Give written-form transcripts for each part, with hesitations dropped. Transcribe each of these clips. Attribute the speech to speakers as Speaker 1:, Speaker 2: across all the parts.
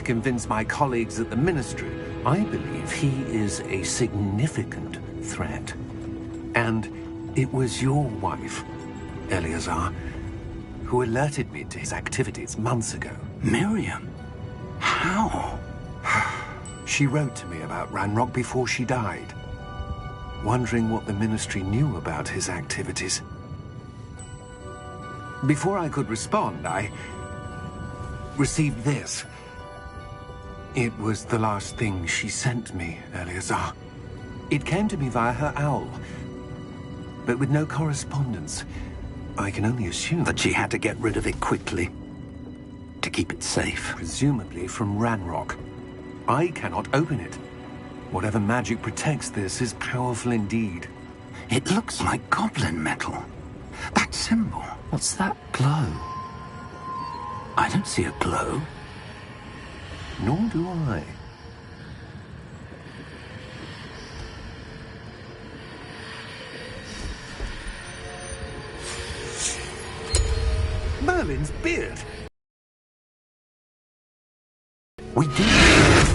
Speaker 1: to convince my colleagues at the Ministry. I believe he is a significant threat. And it was your wife, Eleazar, who alerted me to his activities months ago.
Speaker 2: Miriam? How?
Speaker 1: She wrote to me about Ranrock before she died, wondering what the Ministry knew about his activities. Before I could respond, I received this. It was the last thing she sent me, Eleazar. It came to me via her owl, but with no correspondence. I can only assume
Speaker 2: that she had to get rid of it quickly, to keep it safe.
Speaker 1: Presumably from Ranrock. I cannot open it. Whatever magic protects this is powerful indeed.
Speaker 2: It looks like goblin metal. That symbol.
Speaker 3: What's that glow?
Speaker 2: I don't see a glow.
Speaker 1: Nor do I. Merlin's beard.
Speaker 2: We did.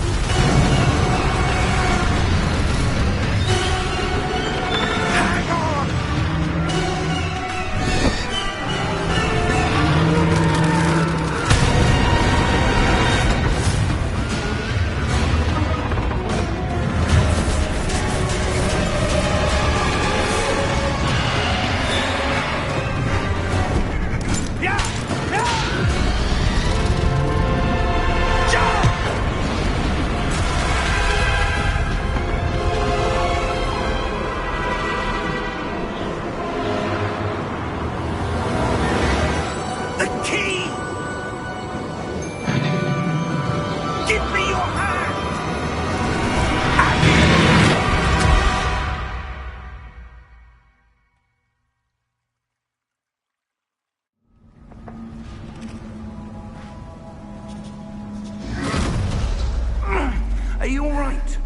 Speaker 4: Are you all right?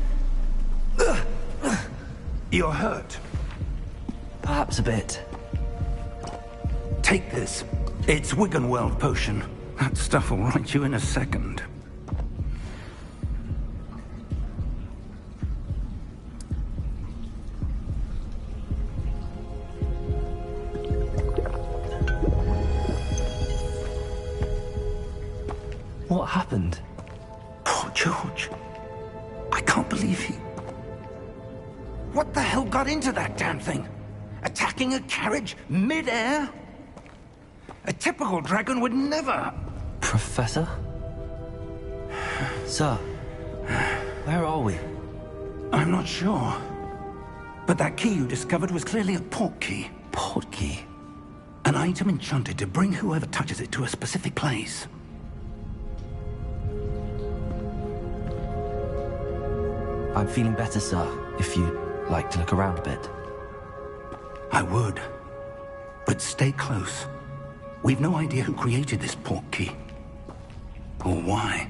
Speaker 4: You're hurt.
Speaker 3: Perhaps a bit.
Speaker 4: Take this. It's Wiggenweld potion. That stuff will right you in a second.
Speaker 3: What happened?
Speaker 4: Poor George. I can't believe he... What the hell got into that damn thing? Attacking a carriage mid-air? A typical dragon would never...
Speaker 3: Professor? Sir, where are we?
Speaker 4: I'm not sure. But that key you discovered was clearly a portkey.
Speaker 3: Portkey?
Speaker 4: An item enchanted to bring whoever touches it to a specific place.
Speaker 3: I'm feeling better, sir, if you'd like to look around a bit.
Speaker 4: I would. But stay close. We've no idea who created this portkey. Or why.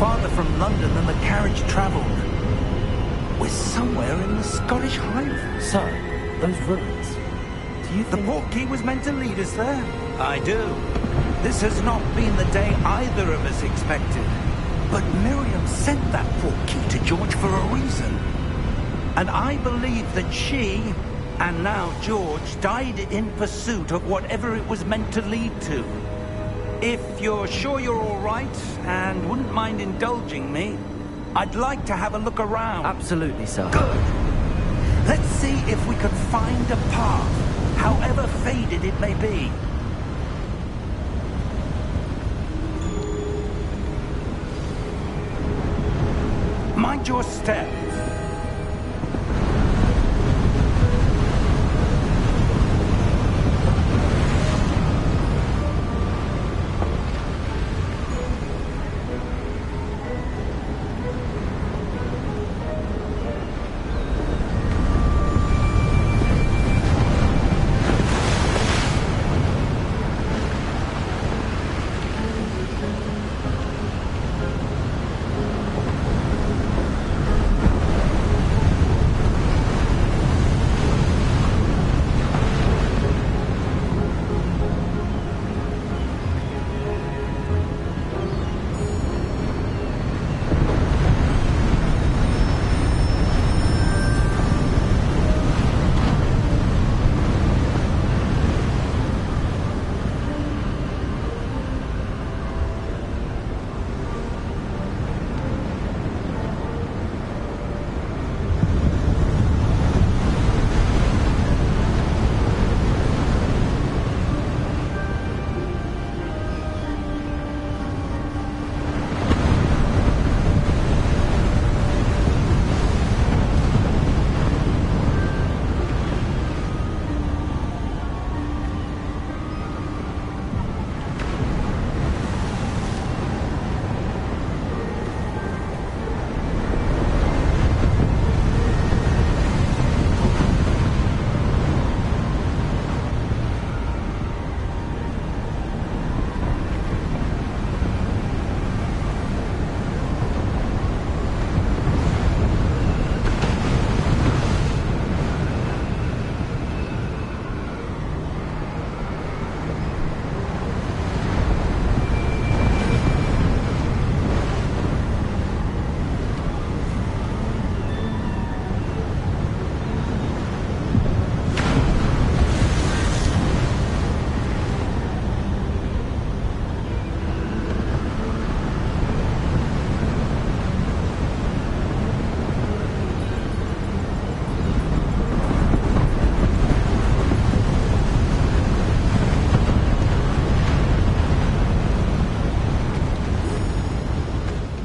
Speaker 4: farther from London than the carriage travelled. We're somewhere in the Scottish Highlands.
Speaker 3: Sir, those ruins. Do you
Speaker 4: The
Speaker 3: think...
Speaker 4: portkey was meant to lead us there? I do. This has not been the day either of us expected. But Miriam sent that portkey to George for a reason. And I believe that she, and now George, died in pursuit of whatever it was meant to lead to. If you're sure you're all right, and wouldn't mind indulging me, I'd like to have a look around.
Speaker 3: Absolutely, sir.
Speaker 4: Good. Let's see if we can find a path, however faded it may be. Mind your step.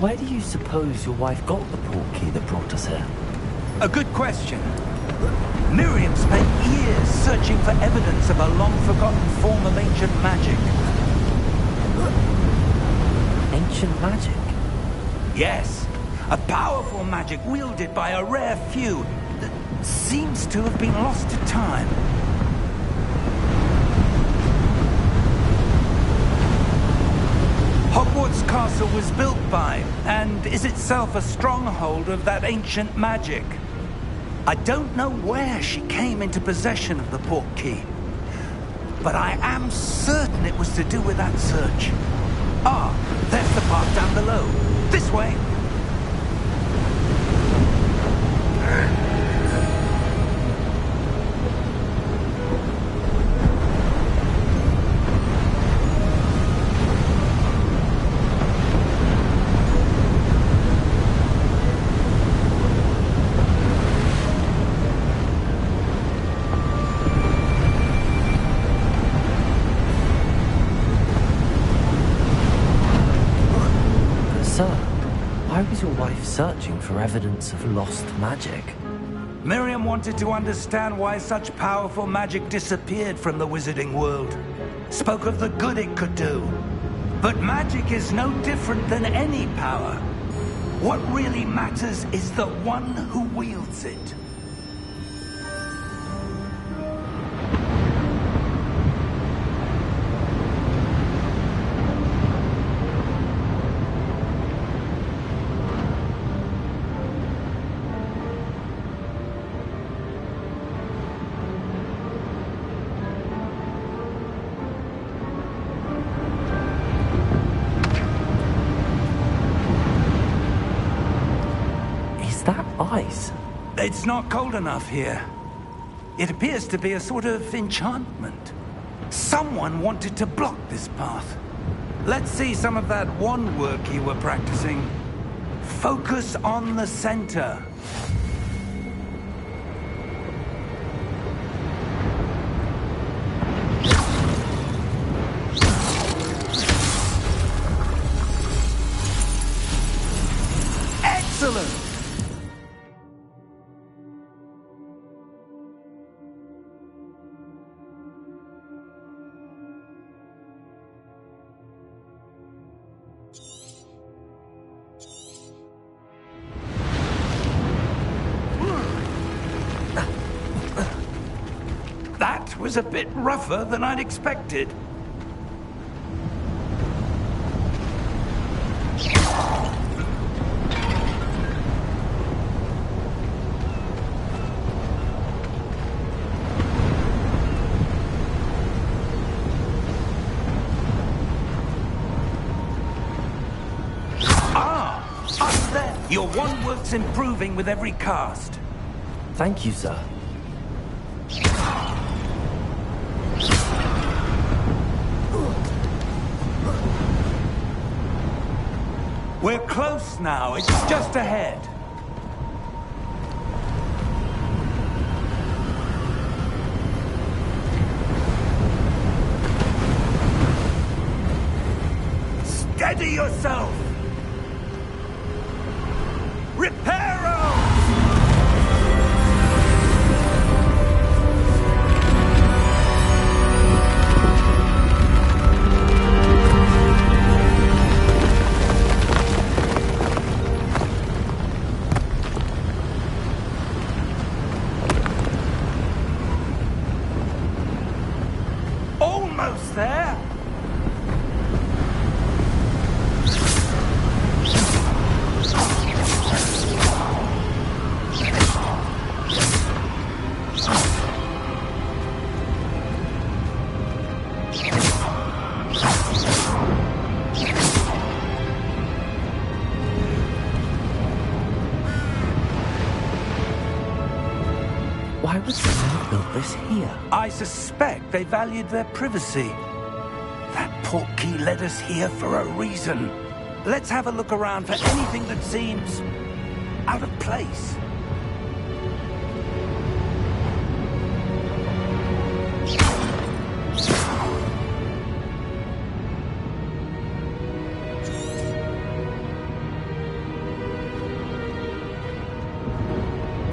Speaker 3: Where do you suppose your wife got the portkey that brought us here?
Speaker 4: A good question. Miriam spent years searching for evidence of a long-forgotten form of ancient magic.
Speaker 3: Ancient magic?
Speaker 4: Yes, a powerful magic wielded by a rare few that seems to have been lost to time. Hogwarts Castle was built by, and is itself a stronghold of that ancient magic. I don't know where she came into possession of the portkey, but I am certain it was to do with that search. Ah, there's the path down below. This way.
Speaker 3: Why was your wife searching for evidence of lost magic?
Speaker 4: Miriam wanted to understand why such powerful magic disappeared from the wizarding world. Spoke of the good it could do. But magic is no different than any power. What really matters is the one who wields it.
Speaker 3: ice.
Speaker 4: It's not cold enough here. It appears to be a sort of enchantment. Someone wanted to block this path. Let's see some of that wand work you were practicing. Focus on the center. Excellent! That was a bit rougher than I'd expected. Up there! Your wand work's improving with every cast.
Speaker 3: Thank you, sir.
Speaker 4: We're close now. It's just ahead. Steady yourself! Reparo! Almost there!
Speaker 3: Why would someone have built this here?
Speaker 4: I suspect they valued their privacy. That portkey led us here for a reason. Let's have a look around for anything that seems out of place.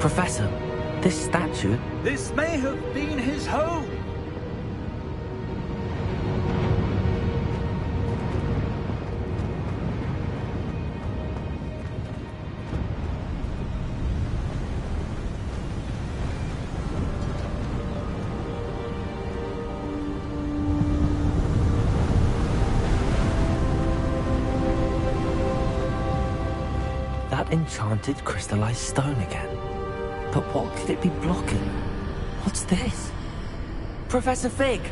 Speaker 3: Professor, this statue...
Speaker 4: This may have been his home.
Speaker 3: That enchanted crystallized stone again. But what could it be blocking? What's this? Professor Fig!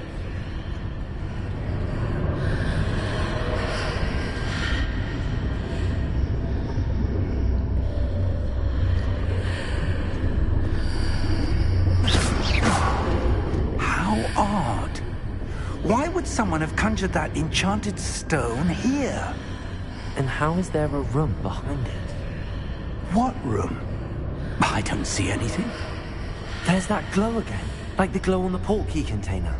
Speaker 4: How odd. Why would someone have conjured that enchanted stone here?
Speaker 3: And how is there a room behind it?
Speaker 4: What room? I don't see anything.
Speaker 3: There's that glow again, like the glow on the portkey container.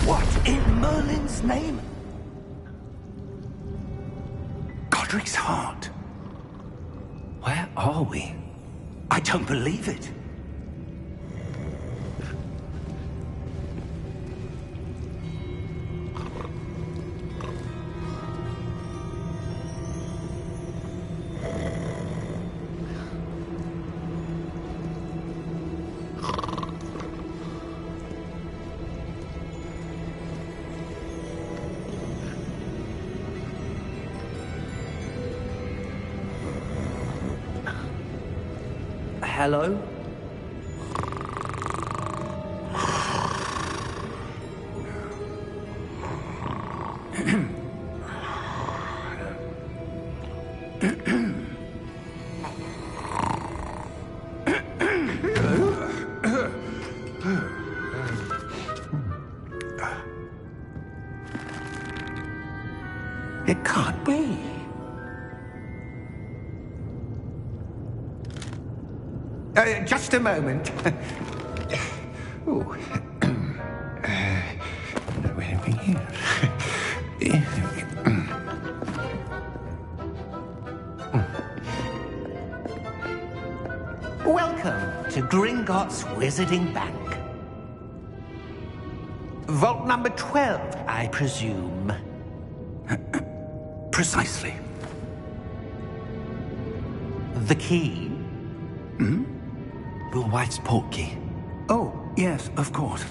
Speaker 4: What in Merlin's name? Godric's heart.
Speaker 3: Where are we?
Speaker 4: I don't believe it.
Speaker 3: Hello?
Speaker 4: It can't be. Just a moment. Ooh. Anything here?
Speaker 1: Welcome to Gringotts Wizarding Bank. Vault number 12, I presume.
Speaker 4: Precisely.
Speaker 1: The key?
Speaker 3: Your wife's portkey.
Speaker 4: Oh, yes, of course.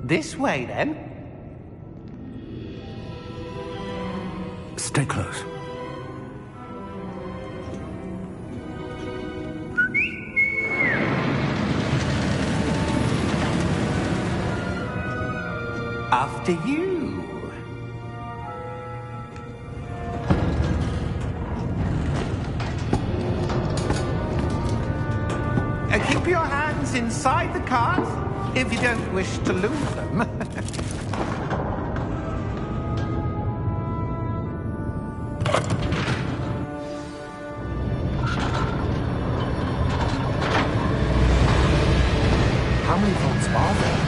Speaker 1: This way, then.
Speaker 4: Stay close.
Speaker 1: After you. Keep your hands inside the cart if you don't wish to lose them.
Speaker 3: How many vaults are there?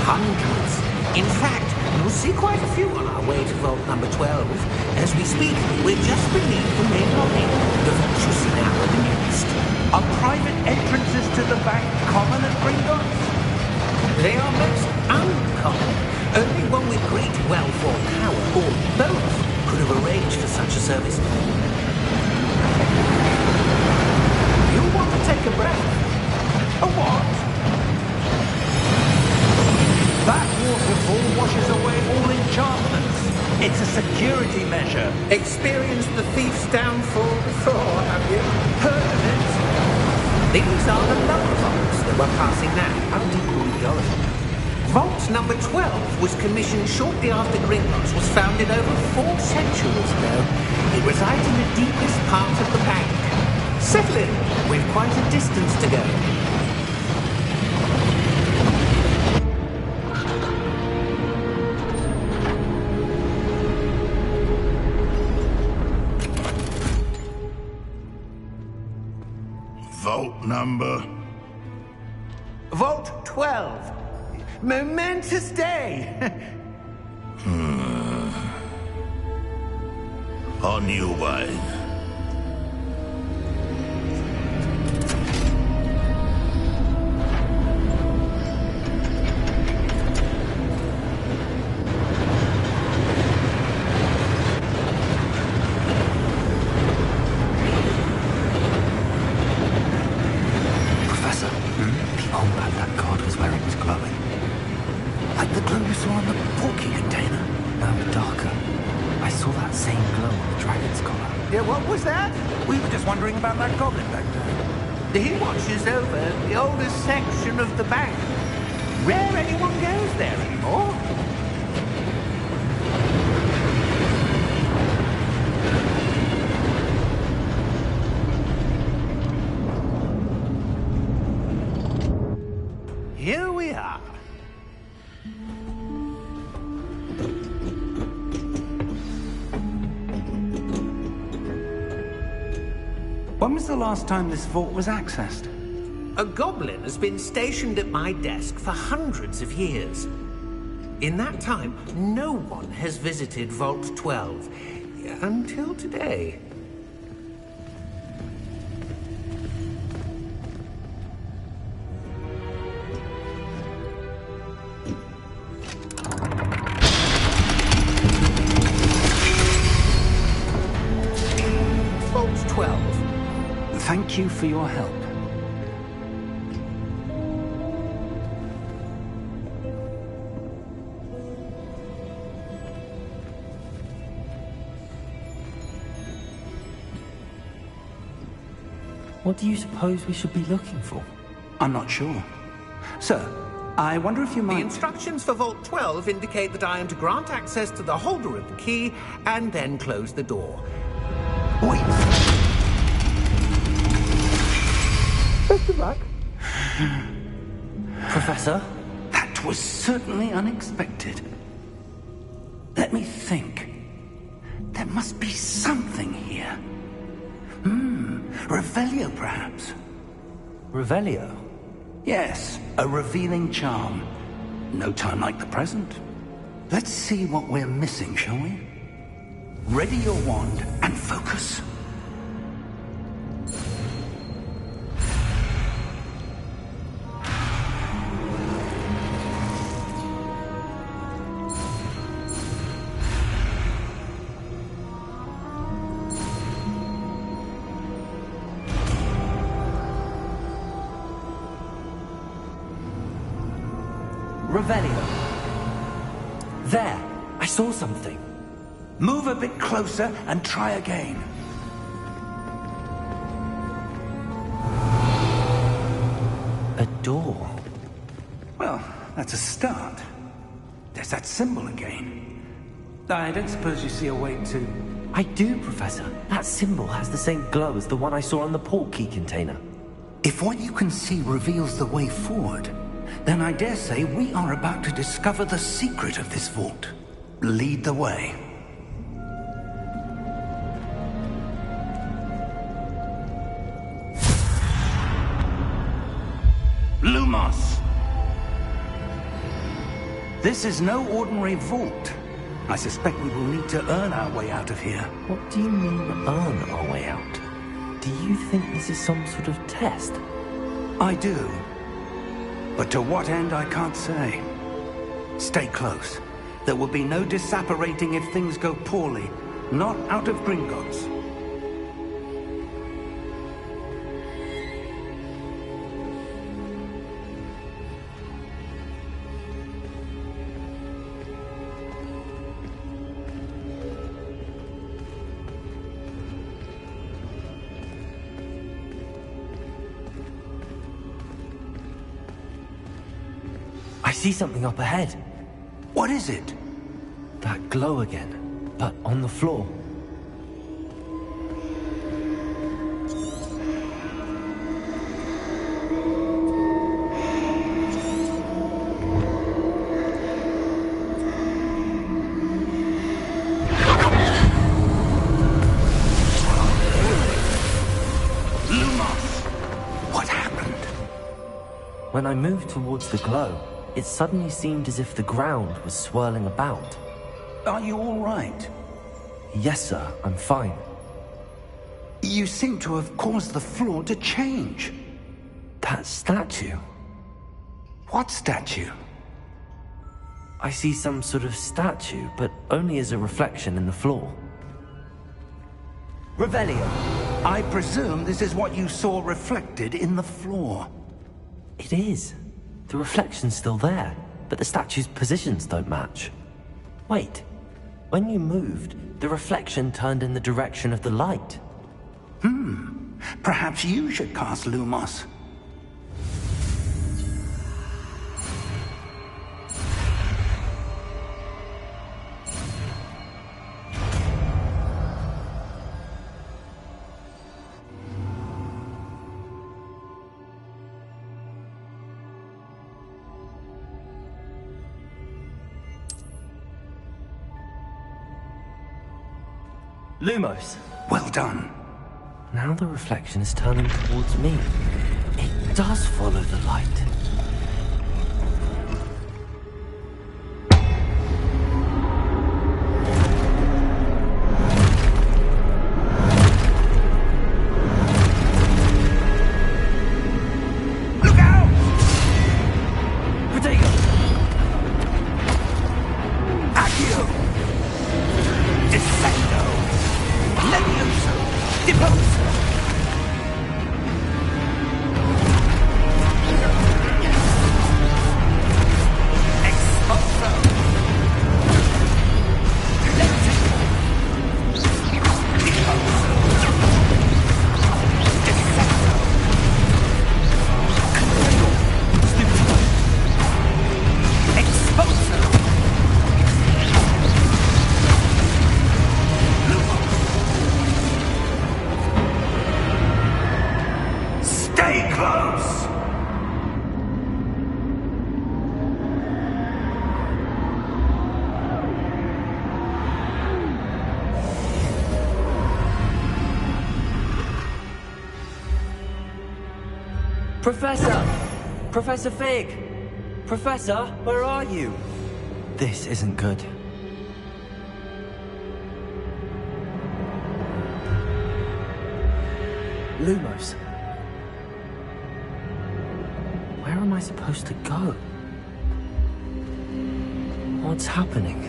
Speaker 1: Hundreds. In fact, you'll see quite a few on our way to vault number 12. As we speak, we're just beneath the main lobby. The vaults you see now are the newest.
Speaker 4: Are private entrances to the bank common at Gringotts?
Speaker 1: They are most uncommon. Only one with great wealth or power, or both, could have arranged for such a service. You'll want to take a breath. A what?
Speaker 4: That waterfall washes away all enchantments. It's a security measure.
Speaker 1: Experienced the thief's downfall before, have you?
Speaker 4: Heard of it?
Speaker 1: These are the lower vaults that we're passing now. How deep are we going? Vault number 12 was commissioned shortly after Gringotts was founded over 4 centuries ago. It resides in the deepest part of the bank. Settle in. We've quite a distance to go.
Speaker 5: Vault number?
Speaker 1: Vault 12. Momentous day.
Speaker 5: On your way.
Speaker 3: Professor, the armband that guard was wearing was glowing.
Speaker 4: Like the glow you saw on the porky container.
Speaker 3: No, darker. I saw that same glow on the dragon's collar.
Speaker 1: Yeah, what was that?
Speaker 4: We were just wondering about that goblin back there.
Speaker 1: He watches over the oldest section of the bank. Rare anyone goes there anymore. Here we are.
Speaker 4: When was the last time this vault was accessed?
Speaker 1: A goblin has been stationed at my desk for hundreds of years. In that time, no one has visited Vault 12 until today. Vault 12.
Speaker 4: Thank you for your help.
Speaker 3: What do you suppose we should be looking for?
Speaker 4: I'm not sure. Sir, I wonder if you
Speaker 1: The
Speaker 4: might...
Speaker 1: instructions for Vault 12 indicate that I am to grant access to the holder of the key and then close the door.
Speaker 4: Wait!
Speaker 1: Best of luck.
Speaker 3: Professor?
Speaker 4: That That was certainly unexpected. Let me think. There must be something here. Revelio, perhaps.
Speaker 3: Revelio?
Speaker 4: Yes, a revealing charm. No time like the present. Let's see what we're missing, shall we? Ready your wand and focus.
Speaker 3: Revelio. There! I saw something.
Speaker 4: Move a bit closer and try again.
Speaker 3: A door.
Speaker 4: Well, that's a start. There's that symbol again. I don't suppose you see a way to...
Speaker 3: I do, Professor. That symbol has the same glow as the one I saw on the port key container.
Speaker 4: If what you can see reveals the way forward, then I dare say we are about to discover the secret of this vault. Lead the way. Lumos! This is no ordinary vault. I suspect we will need to earn our way out of here.
Speaker 3: What do you mean, earn our way out? Do you think this is some sort of test?
Speaker 4: I do. But to what end, I can't say. Stay close. There will be no disapparating if things go poorly. Not out of Gringotts.
Speaker 3: I see something up ahead.
Speaker 4: What is it?
Speaker 3: That glow again, but on the floor.
Speaker 4: Lumos! What happened?
Speaker 3: When I moved towards the glow, it suddenly seemed as if the ground was swirling about.
Speaker 4: Are you all right?
Speaker 3: Yes, sir, I'm fine.
Speaker 4: You seem to have caused the floor to change.
Speaker 3: That statue.
Speaker 4: What statue?
Speaker 3: I see some sort of statue, but only as a reflection in the floor.
Speaker 4: Revelio, I presume this is what you saw reflected in the floor.
Speaker 3: It is. The reflection's still there, but the statue's positions don't match. Wait, when you moved, the reflection turned in the direction of the light.
Speaker 4: Perhaps you should cast Lumos.
Speaker 3: Lumos!
Speaker 4: Well done.
Speaker 3: Now the reflection is turning towards me. It does follow the light.
Speaker 4: Look out!
Speaker 3: Protego!
Speaker 4: Accio! Defendo! Levioso! Deposo! Expulso! Lentico! Deposo! Defendo! Stupido! Expulso!
Speaker 3: Professor! Professor Fig! Professor, where are you? This isn't good. Lumos. Where am I supposed to go? What's happening?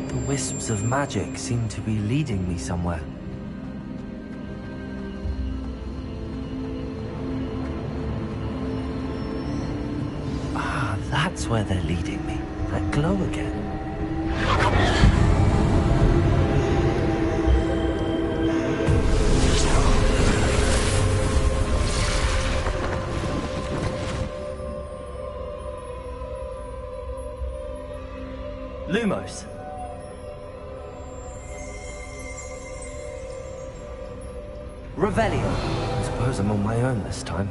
Speaker 3: The wisps of magic seem to be leading me somewhere. Ah, that's where they're leading me. That glow again. Lumos. Revelio. I suppose I'm on my own this time.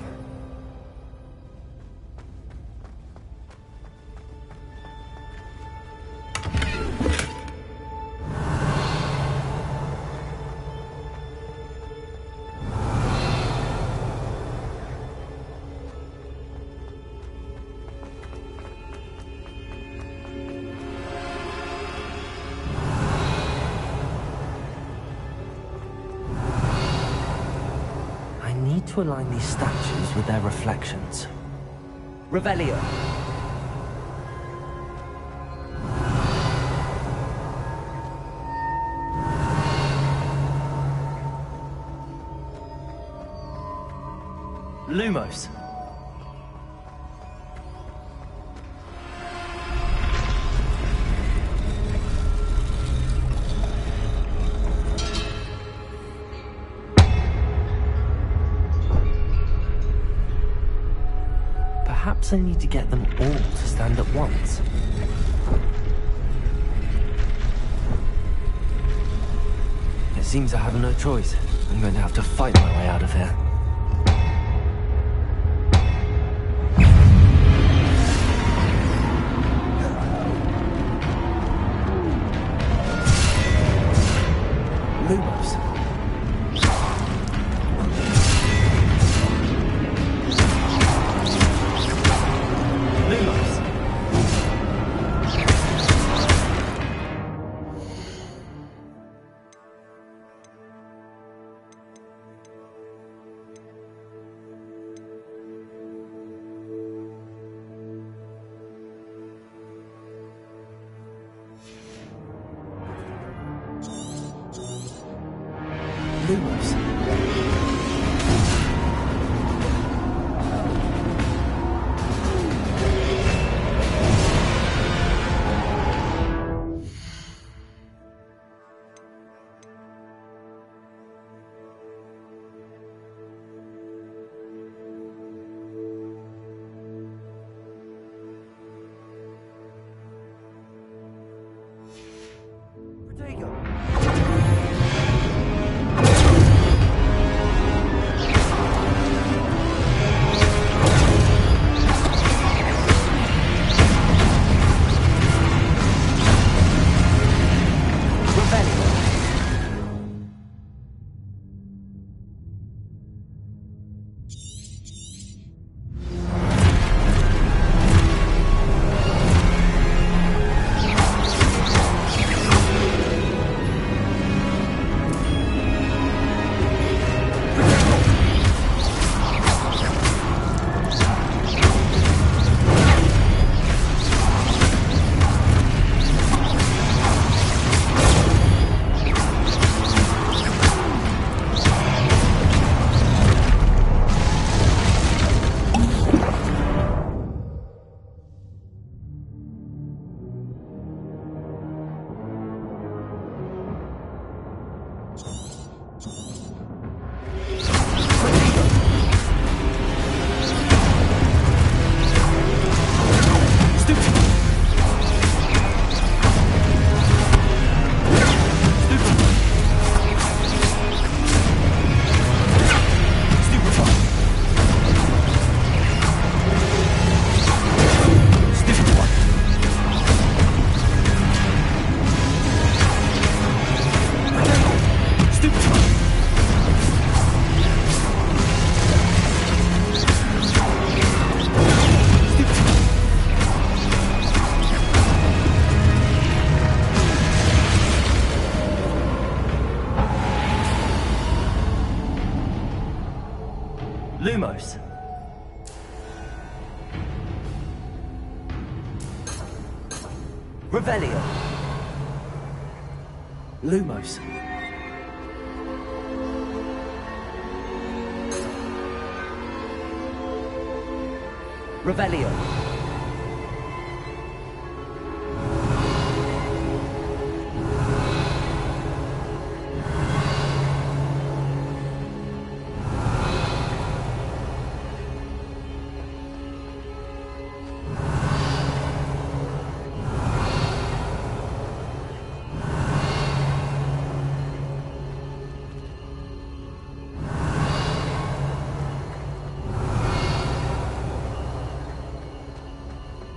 Speaker 3: To align these statues with their reflections. Revelio. Lumos. Perhaps I need to get them all to stand at once. It seems I have no choice. I'm going to have to fight my way out of here. Lumos. Lumos. Revelio. Lumos. Revelio.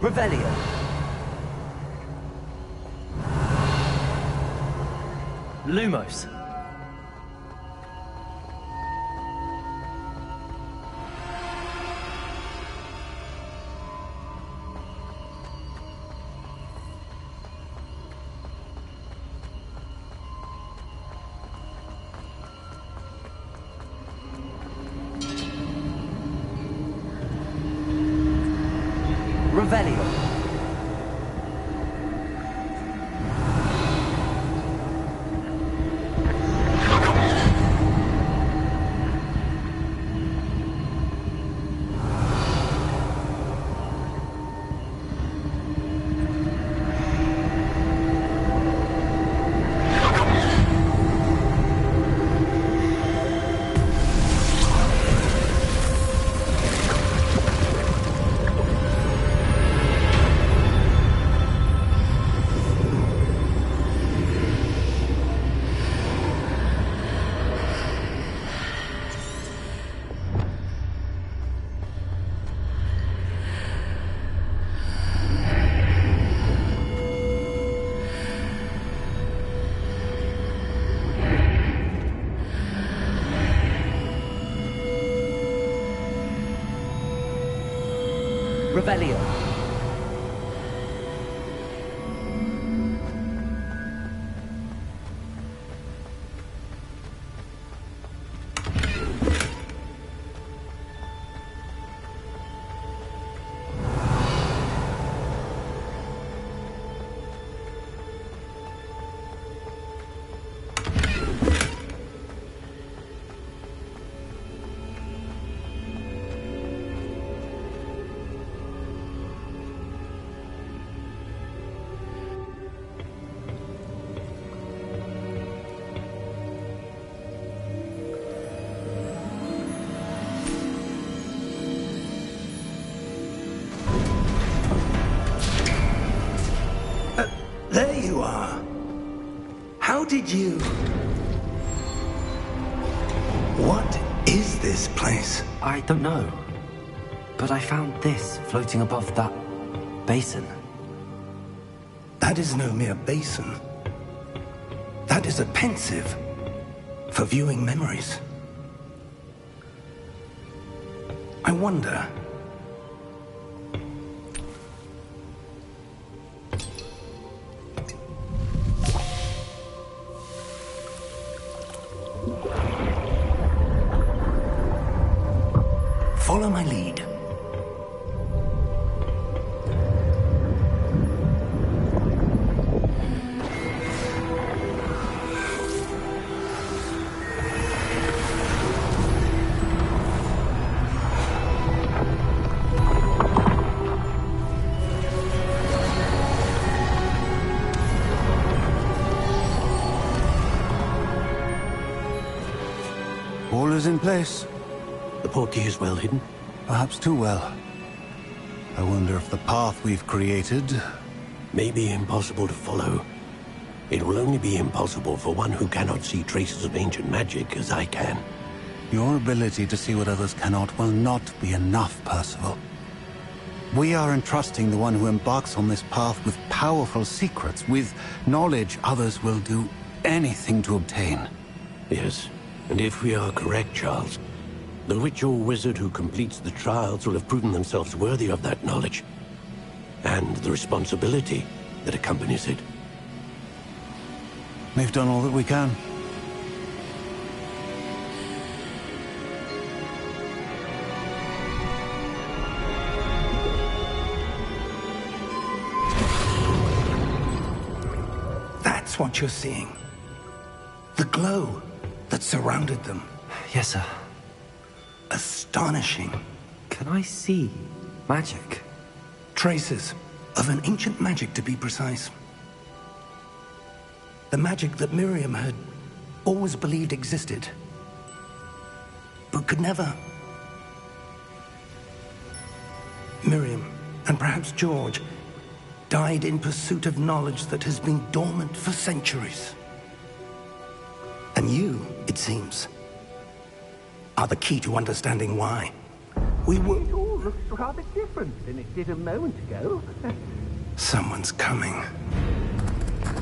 Speaker 3: Revelio. Lumos. Revelio. Revelio.
Speaker 4: There you are. How did you... What is this place?
Speaker 3: I don't know. But I found this floating above that basin.
Speaker 4: That is no mere basin. That is a pensive for viewing memories. I wonder... Follow my lead.
Speaker 2: All is in place.
Speaker 6: The portkey is well hidden.
Speaker 2: Perhaps too well. I wonder if the path we've created...
Speaker 6: May be impossible to follow. It will only be impossible for one who cannot see traces of ancient magic as I can.
Speaker 2: Your ability to see what others cannot will not be enough, Percival. We are entrusting the one who embarks on this path with powerful secrets, with knowledge others will do anything to obtain.
Speaker 6: Yes, and if we are correct, Charles, the witch or wizard who completes the trials will have proven themselves worthy of that knowledge, and the responsibility that accompanies it.
Speaker 2: We've done all that we can.
Speaker 4: That's what you're seeing. The glow that surrounded them.
Speaker 3: Yes, sir.
Speaker 4: Astonishing.
Speaker 3: Can I see magic?
Speaker 4: Traces of an ancient magic, to be precise. The magic that Miriam had always believed existed, but could never. Miriam, and perhaps George, died in pursuit of knowledge that has been dormant for centuries. And you, it seems, are the key to understanding why. We were...
Speaker 7: It all looks rather different than it did a moment ago.
Speaker 4: Someone's coming.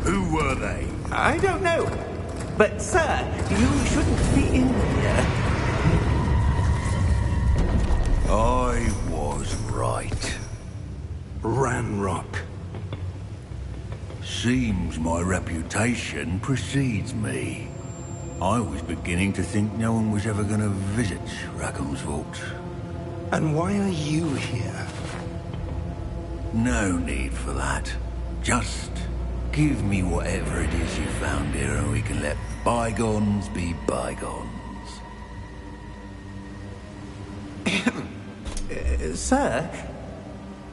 Speaker 5: Who were they?
Speaker 7: I don't know. But, sir, you shouldn't be in here.
Speaker 5: I was right.
Speaker 4: Ranrock.
Speaker 5: Seems my reputation precedes me. I was beginning to think no one was ever going to visit Rackham's vault.
Speaker 4: And why are you here?
Speaker 5: No need for that. Just give me whatever it is you found here and we can let bygones be bygones.
Speaker 7: Sir,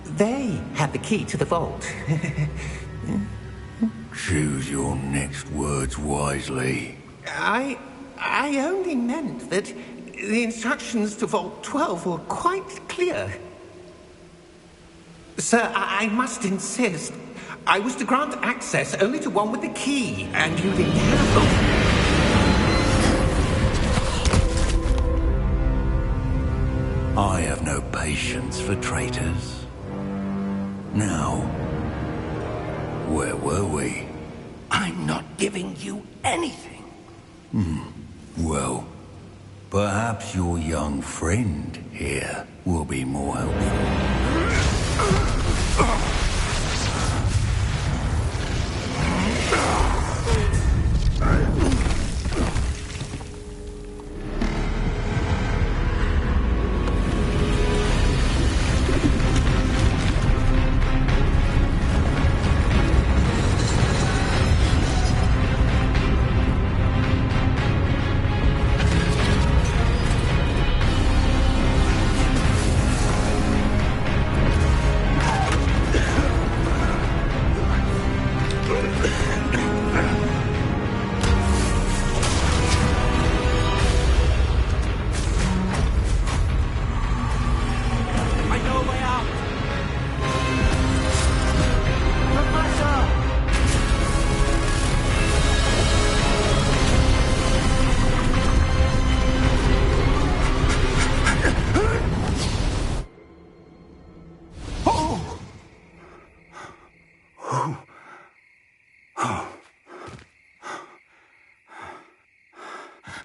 Speaker 7: they had the key to the vault.
Speaker 5: Choose your next words wisely.
Speaker 7: I only meant that the instructions to Vault 12 were quite clear. Sir, I must insist. I was to grant access only to one with the key, and you didn't have them.
Speaker 5: I have no patience for traitors. Now, where were we?
Speaker 4: I'm not giving you anything.
Speaker 5: Well, perhaps your young friend here will be more helpful.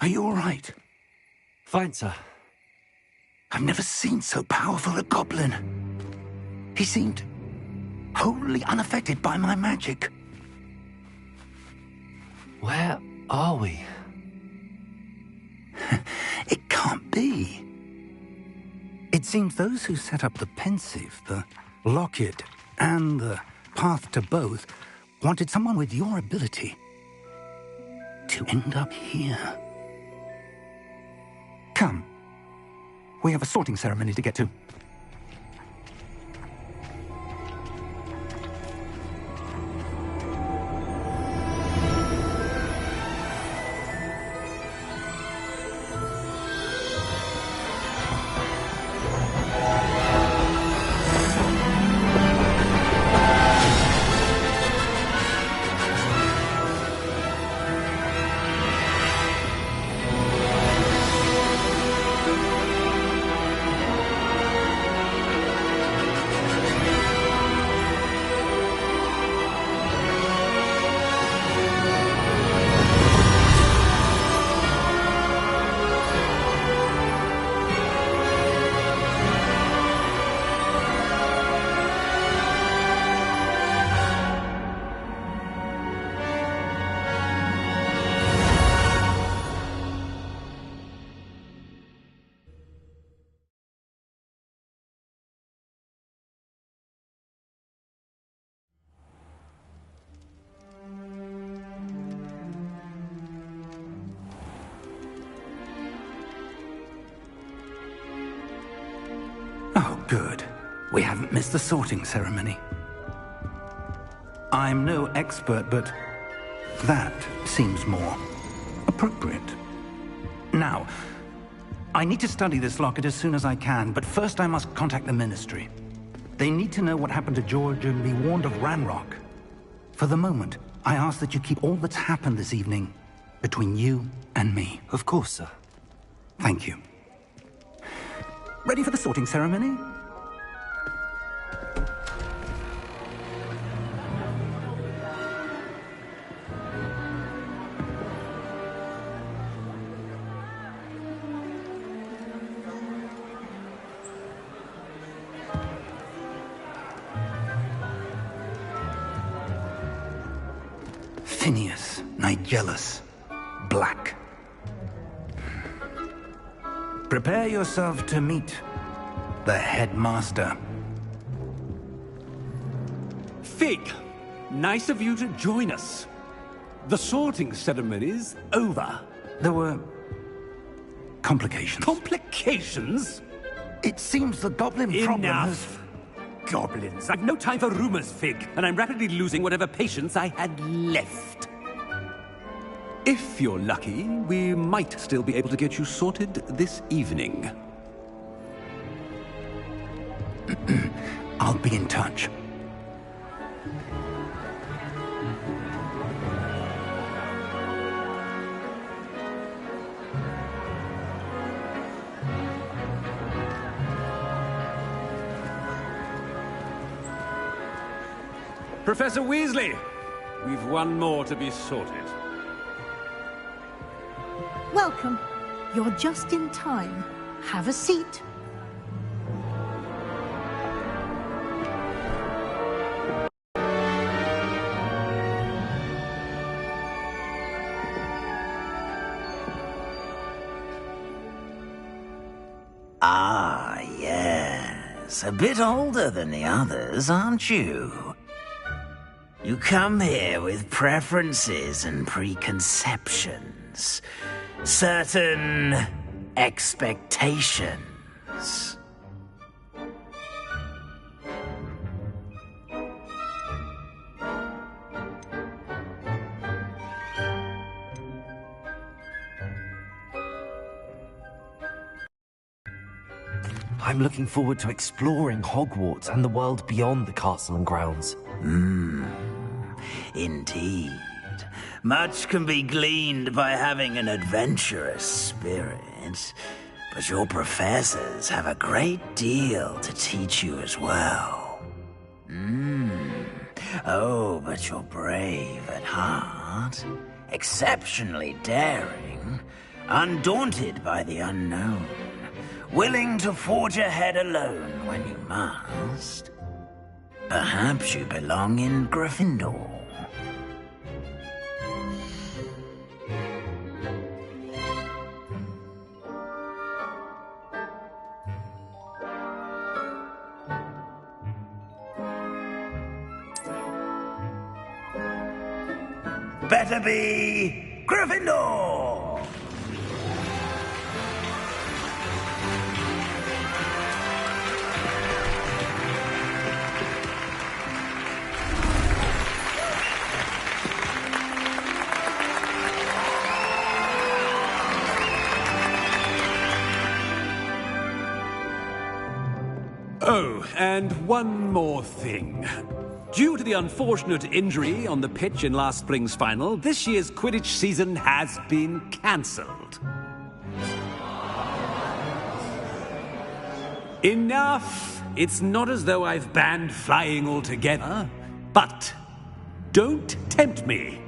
Speaker 4: Are you all right?
Speaker 3: Fine, sir.
Speaker 4: I've never seen so powerful a goblin. He seemed wholly unaffected by my magic.
Speaker 3: Where are we?
Speaker 4: It can't be. It seems those who set up the pensive, the locket, and the path to both wanted someone with your ability to end up here. Come. We have a sorting ceremony to get to. Good. We haven't missed the sorting ceremony. I'm no expert, but that seems more appropriate. Now, I need to study this locket as soon as I can, but first I must contact the Ministry. They need to know what happened to George and be warned of Ranrock. For the moment, I ask that you keep all that's happened this evening between you and me.
Speaker 3: Of course, sir.
Speaker 4: Thank you. Ready for the sorting ceremony? Phineas, Nigellus, Black. Prepare yourself to meet the headmaster.
Speaker 8: Fig, nice of you to join us. The sorting ceremony's over.
Speaker 4: There were complications.
Speaker 8: Complications?
Speaker 4: It seems the goblin problem has...
Speaker 8: Enough! Goblins. I've no time for rumors, Fig, and I'm rapidly losing whatever patience I had left. If you're lucky, we might still be able to get you sorted this evening.
Speaker 4: I'll be in touch.
Speaker 8: Professor Weasley, we've one more to be sorted.
Speaker 9: Welcome. You're just in time. Have a seat.
Speaker 10: Ah, yes. A bit older than the others, aren't you? You come here with preferences and preconceptions. Certain expectations.
Speaker 3: I'm looking forward to exploring Hogwarts and the world beyond the castle and grounds.
Speaker 10: Indeed. Much can be gleaned by having an adventurous spirit, but your professors have a great deal to teach you as well. Oh, but you're brave at heart, exceptionally daring, undaunted by the unknown, willing to forge ahead alone when you must. Perhaps you belong in Gryffindor. Better be Gryffindor!
Speaker 8: Oh, and one more thing. Due to the unfortunate injury on the pitch in last spring's final, this year's Quidditch season has been cancelled. Enough! It's not as though I've banned flying altogether. But don't tempt me.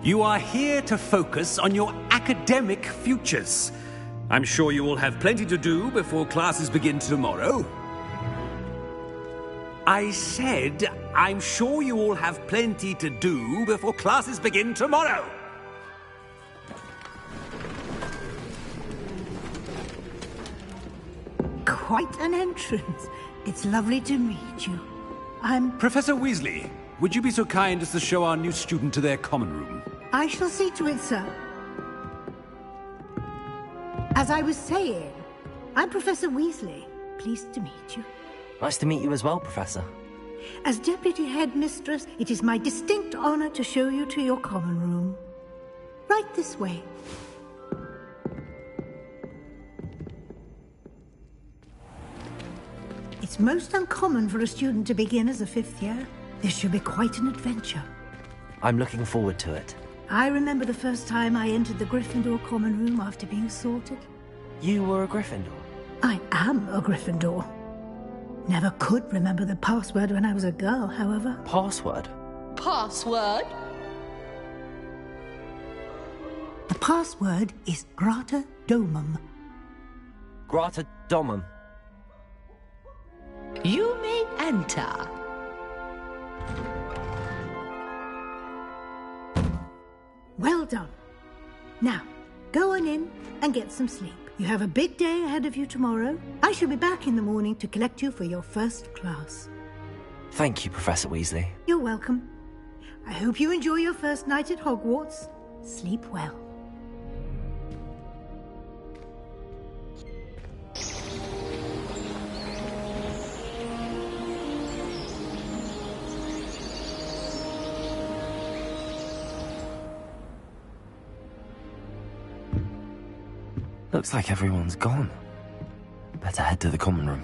Speaker 8: You are here to focus on your academic futures. I'm sure you will have plenty to do before classes begin tomorrow. I said, I'm sure you all have plenty to do before classes begin tomorrow.
Speaker 9: Quite an entrance. It's lovely to meet you. I'm...
Speaker 8: Professor Weasley, would you be so kind as to show our new student to their common room?
Speaker 9: I shall see to it, sir. As I was saying, I'm Professor Weasley. Pleased to meet you.
Speaker 3: Nice to meet you as well, Professor.
Speaker 9: As Deputy Headmistress, it is my distinct honor to show you to your common room. Right this way. It's most uncommon for a student to begin as a 5th year. This should be quite an adventure.
Speaker 3: I'm looking forward to it.
Speaker 9: I remember the first time I entered the Gryffindor common room after being sorted.
Speaker 3: You were a Gryffindor?
Speaker 9: I am a Gryffindor. Never could remember the password when I was a girl, however.
Speaker 3: Password?
Speaker 11: Password?
Speaker 9: The password is Grata Domum.
Speaker 3: Grata Domum.
Speaker 11: You may enter.
Speaker 9: Well done. Now, go on in and get some sleep. You have a big day ahead of you tomorrow. I shall be back in the morning to collect you for your first class.
Speaker 3: Thank you, Professor Weasley.
Speaker 9: You're welcome. I hope you enjoy your first night at Hogwarts. Sleep well.
Speaker 3: Looks like everyone's gone. Better head to the common room.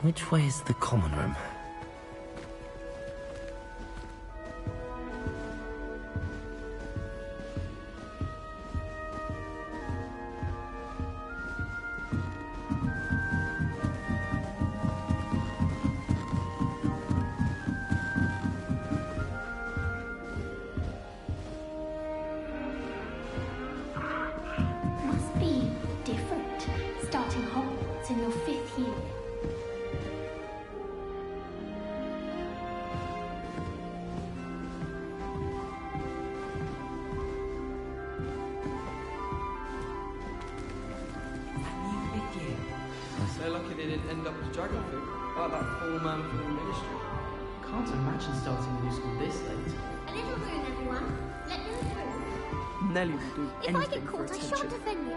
Speaker 3: Which way is the common room?
Speaker 12: Must be different, starting Hogwarts in your 5th year.
Speaker 13: So lucky they didn't end up as dragon food, like that poor man from the ministry.
Speaker 14: Can't imagine starting a new school this late.
Speaker 12: A little room, everyone. Let them through.
Speaker 13: Nelly will do
Speaker 12: If I
Speaker 13: anything
Speaker 12: get
Speaker 13: for
Speaker 12: caught, I
Speaker 13: attention.
Speaker 12: shan't offend you.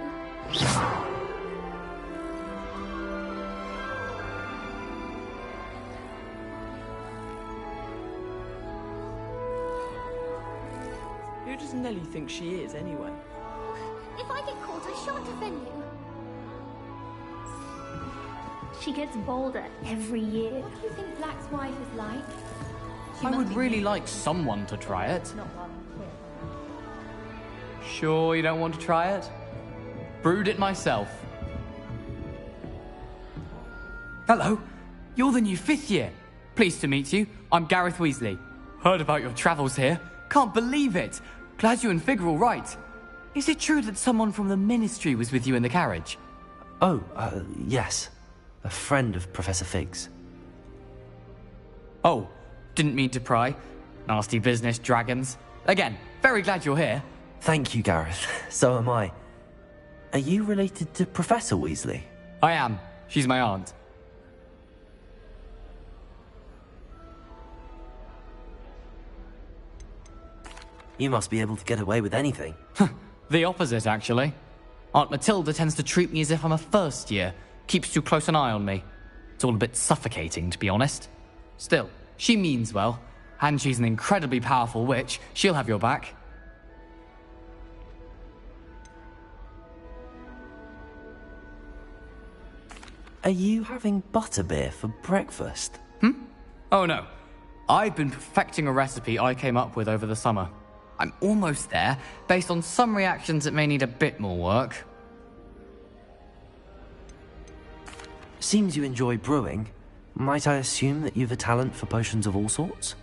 Speaker 13: Who does Nelly think she is, anyway?
Speaker 12: If I get caught, I shan't offend you. She gets bolder every year. What do you think Black's wife is like?
Speaker 14: I would really like someone to try it.
Speaker 12: Not one.
Speaker 14: Sure you don't want to try it? Brewed it myself. Hello, you're the new 5th year. Pleased to meet you. I'm Gareth Weasley. Heard about your travels here. Can't believe it. Glad you and Fig are all right. Is it true that someone from the Ministry was with you in the carriage?
Speaker 3: Oh, yes. A friend of Professor Fig's.
Speaker 14: Oh, didn't mean to pry. Nasty business, dragons. Again, very glad you're here.
Speaker 3: Thank you, Gareth. So am I. Are you related to Professor Weasley?
Speaker 14: I am. She's my aunt.
Speaker 3: You must be able to get away with anything.
Speaker 14: The opposite, actually. Aunt Matilda tends to treat me as if I'm a first year. Keeps too close an eye on me. It's all a bit suffocating, to be honest. Still, she means well, and she's an incredibly powerful witch. She'll have your back.
Speaker 3: Are you having butterbeer for breakfast?
Speaker 14: Oh no. I've been perfecting a recipe I came up with over the summer. I'm almost there, based on some reactions that may need a bit more work.
Speaker 3: Seems you enjoy brewing. Might I assume that you've a talent for potions of all sorts?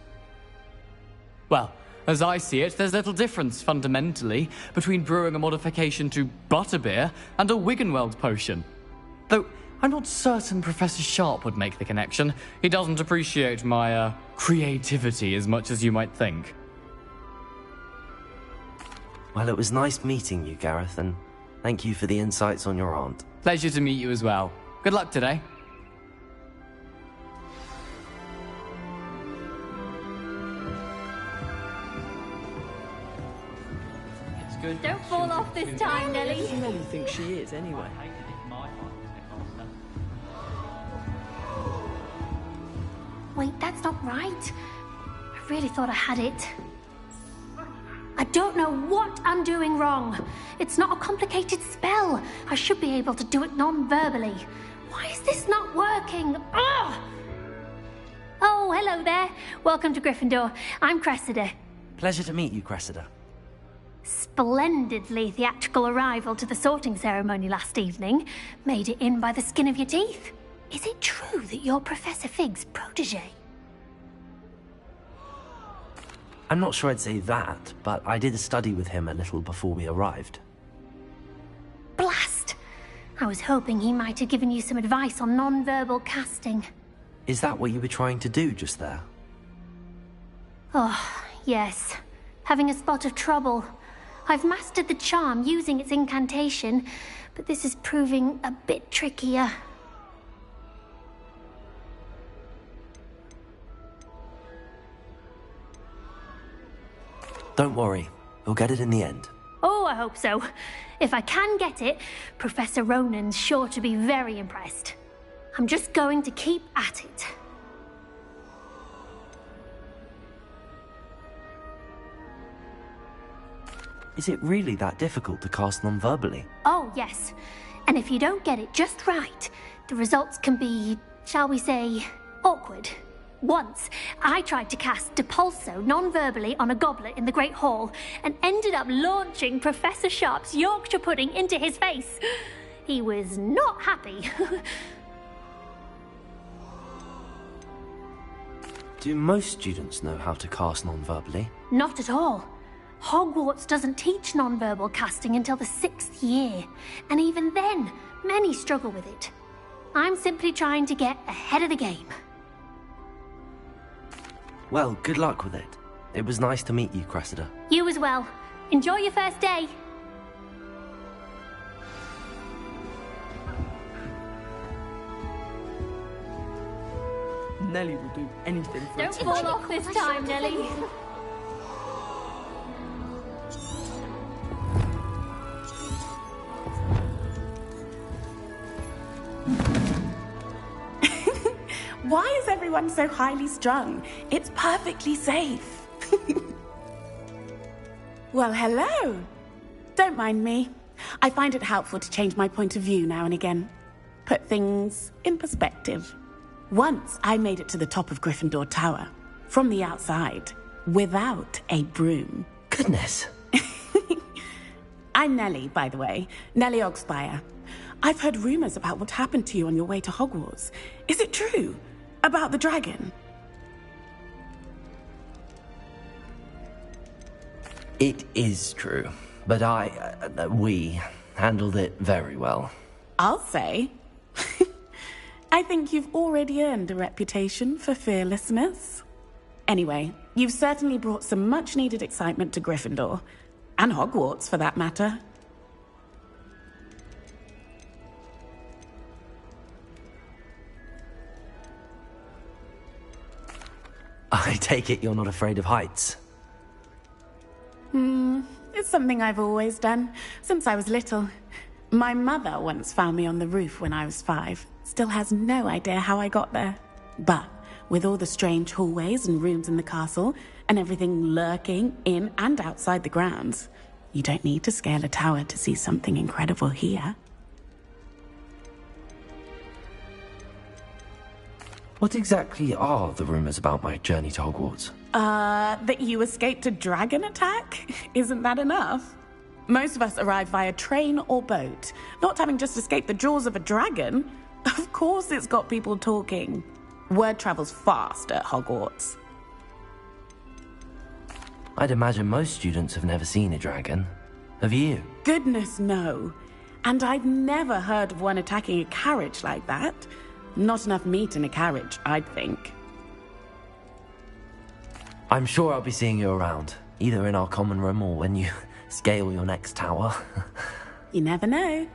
Speaker 14: Well, as I see it, there's little difference, fundamentally, between brewing a modification to butterbeer and a Wiggenweld potion. Though, I'm not certain Professor Sharp would make the connection. He doesn't appreciate my, creativity as much as you might think.
Speaker 3: Well, it was nice meeting you, Gareth, and thank you for the insights on your aunt.
Speaker 14: Pleasure to meet you as well. Good luck today.
Speaker 12: Don't fall off this time, Nelly.
Speaker 13: Nelly thinks she is, anyway.
Speaker 12: Wait, that's not right. I really thought I had it. I don't know what I'm doing wrong. It's not a complicated spell. I should be able to do it non-verbally. Why is this not working? Ugh! Oh, hello there. Welcome to Gryffindor. I'm Cressida.
Speaker 3: Pleasure to meet you, Cressida.
Speaker 12: Splendidly theatrical arrival to the sorting ceremony last evening. Made it in by the skin of your teeth. Is it true that you're Professor Fig's protege?
Speaker 3: I'm not sure I'd say that, but I did study with him a little before we arrived.
Speaker 12: Blast! I was hoping he might have given you some advice on non-verbal casting.
Speaker 3: Is that what you were trying to do just there?
Speaker 12: Oh, yes. Having a spot of trouble. I've mastered the charm using its incantation, but this is proving a bit trickier.
Speaker 3: Don't worry, we'll get it in the end.
Speaker 12: Oh, I hope so. If I can get it, Professor Ronan's sure to be very impressed. I'm just going to keep at it.
Speaker 3: Is it really that difficult to cast non-verbally?
Speaker 12: Oh, yes. And if you don't get it just right, the results can be, shall we say, awkward. Once, I tried to cast Depulso non-verbally on a goblet in the Great Hall and ended up launching Professor Sharp's Yorkshire pudding into his face. He was not happy.
Speaker 3: Do most students know how to cast non-verbally?
Speaker 12: Not at all. Hogwarts doesn't teach non-verbal casting until the 6th year, and even then, many struggle with it. I'm simply trying to get ahead of the game.
Speaker 3: Well, good luck with it. It was nice to meet you, Cressida.
Speaker 12: You as well. Enjoy your first day.
Speaker 13: Nelly will do anything for
Speaker 12: Don't fall off this time, Nelly.
Speaker 15: Why is everyone so highly strung? It's perfectly safe. Well, hello. Don't mind me. I find it helpful to change my point of view now and again. Put things in perspective. Once I made it to the top of Gryffindor Tower, from the outside, without a broom.
Speaker 3: Goodness.
Speaker 15: I'm Nelly, by the way. Nelly Ogspire. I've heard rumors about what happened to you on your way to Hogwarts. Is it true? About the dragon?
Speaker 3: It is true, but we handled it very well.
Speaker 15: I'll say. I think you've already earned a reputation for fearlessness. Anyway, you've certainly brought some much-needed excitement to Gryffindor. And Hogwarts, for that matter.
Speaker 3: I take it you're not afraid of heights?
Speaker 15: It's something I've always done, since I was little. My mother once found me on the roof when I was 5. Still has no idea how I got there. But with all the strange hallways and rooms in the castle, and everything lurking in and outside the grounds, you don't need to scale a tower to see something incredible here.
Speaker 3: What exactly are the rumours about my journey to Hogwarts?
Speaker 15: That you escaped a dragon attack? Isn't that enough? Most of us arrive via train or boat, not having just escaped the jaws of a dragon. Of course it's got people talking. Word travels fast at Hogwarts.
Speaker 3: I'd imagine most students have never seen a dragon. Have you?
Speaker 15: Goodness, no. And I've never heard of one attacking a carriage like that. Not enough meat in a carriage, I'd think.
Speaker 3: I'm sure I'll be seeing you around, either in our common room or when you scale your next tower.
Speaker 15: You never know.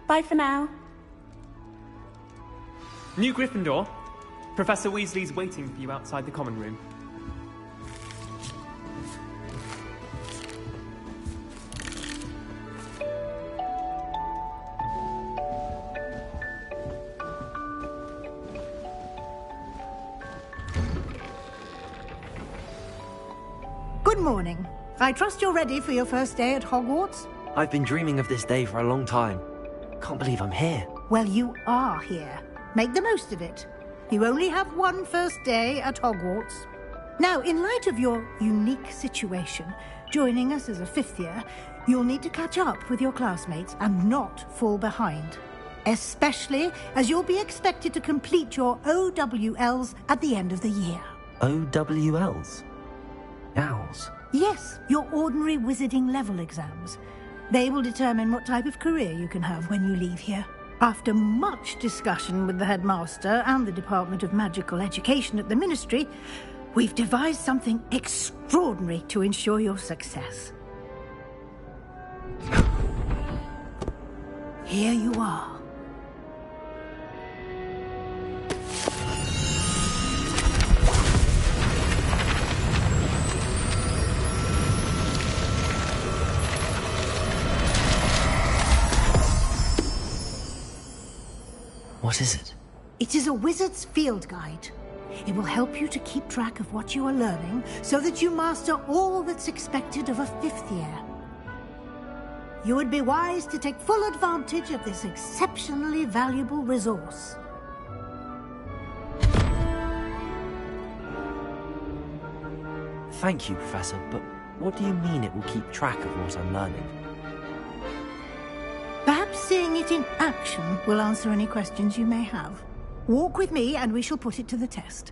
Speaker 15: Bye for now.
Speaker 16: New Gryffindor. Professor Weasley's waiting for you outside the common room.
Speaker 9: Good morning. I trust you're ready for your first day at Hogwarts?
Speaker 3: I've been dreaming of this day for a long time. Can't believe I'm here.
Speaker 9: Well, you are here. Make the most of it. You only have one first day at Hogwarts. Now, in light of your unique situation, joining us as a fifth year, you'll need to catch up with your classmates and not fall behind. Especially as you'll be expected to complete your OWLs at the end of the year.
Speaker 3: OWLs? Owls?
Speaker 9: Yes, your ordinary wizarding level exams. They will determine what type of career you can have when you leave here. After much discussion with the headmaster and the Department of Magical Education at the Ministry, we've devised something extraordinary to ensure your success. Here you are.
Speaker 3: What is it?
Speaker 9: It is a wizard's field guide. It will help you to keep track of what you are learning so that you master all that's expected of a fifth year. You would be wise to take full advantage of this exceptionally valuable resource.
Speaker 3: Thank you, Professor, but what do you mean it will keep track of what I'm learning?
Speaker 9: Perhaps seeing it in action will answer any questions you may have. Walk with me and we shall put it to the test.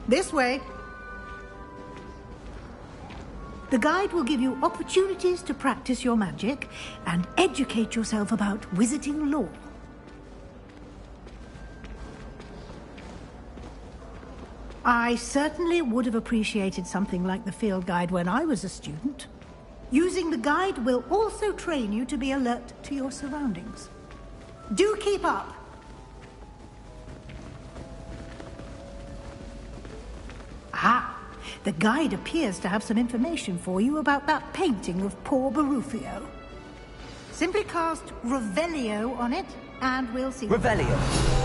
Speaker 9: This way. The guide will give you opportunities to practice your magic and educate yourself about wizarding lore. I certainly would have appreciated something like the field guide when I was a student. Using the guide will also train you to be alert to your surroundings. Do keep up! Ah, the guide appears to have some information for you about that painting of poor Barufio. Simply cast Revelio on it, and we'll see.
Speaker 3: Revelio!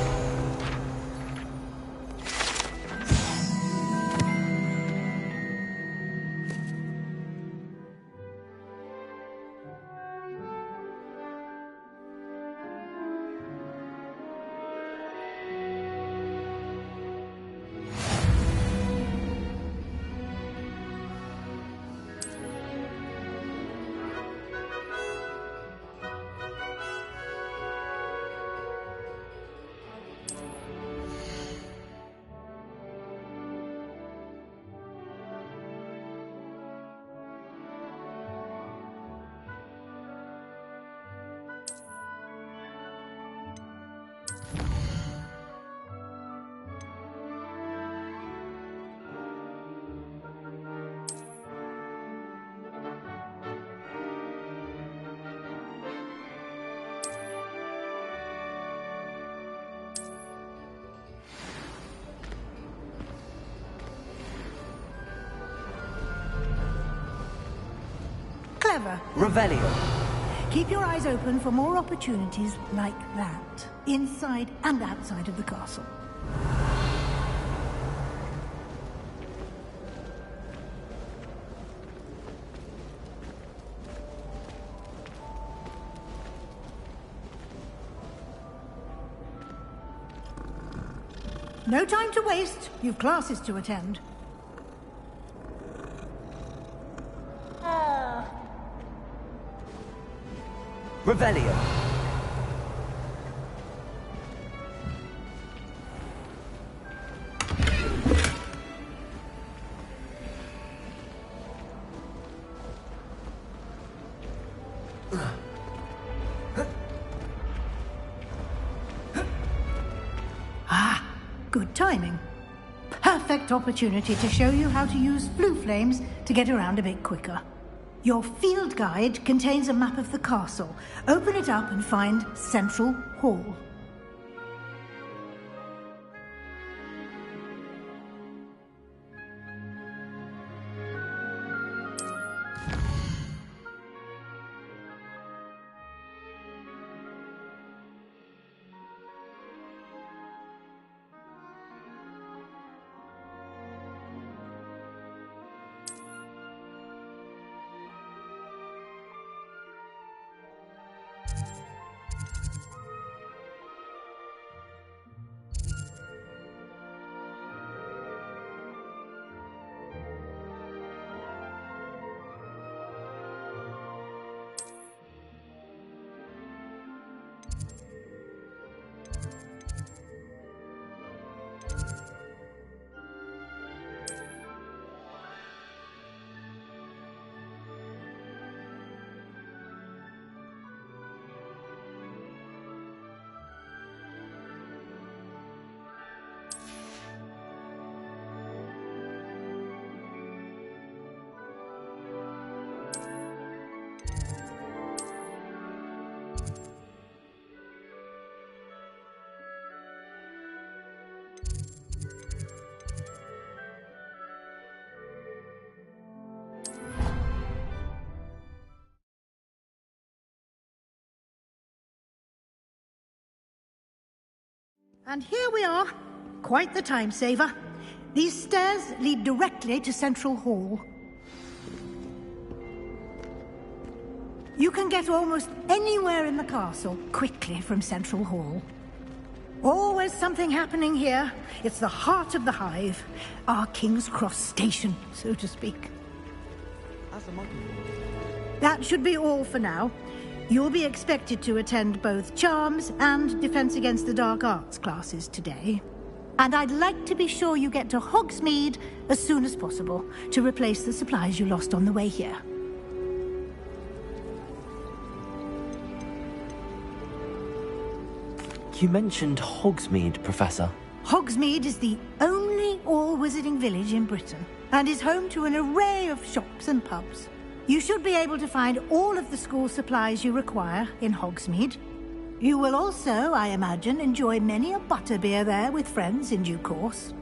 Speaker 9: Clever.
Speaker 3: Revelio.
Speaker 9: Keep your eyes open for more opportunities like that, inside and outside of the castle. No time to waste. You've classes to attend.
Speaker 3: Revelio.
Speaker 9: Good timing. Perfect opportunity to show you how to use flue flames to get around a bit quicker. Your field guide contains a map of the castle. Open it up and find Central Hall. And here we are. Quite the time saver. These stairs lead directly to Central Hall. You can get almost anywhere in the castle quickly from Central Hall. Always something happening here. It's the heart of the hive. Our King's Cross station, so to speak. That should be all for now. You'll be expected to attend both Charms and Defense Against the Dark Arts classes today. And I'd like to be sure you get to Hogsmeade as soon as possible to replace the supplies you lost on the way here.
Speaker 3: You mentioned Hogsmeade, Professor.
Speaker 9: Hogsmeade is the only all-wizarding village in Britain and is home to an array of shops and pubs. You should be able to find all of the school supplies you require in Hogsmeade. You will also, I imagine, enjoy many a butterbeer there with friends in due course.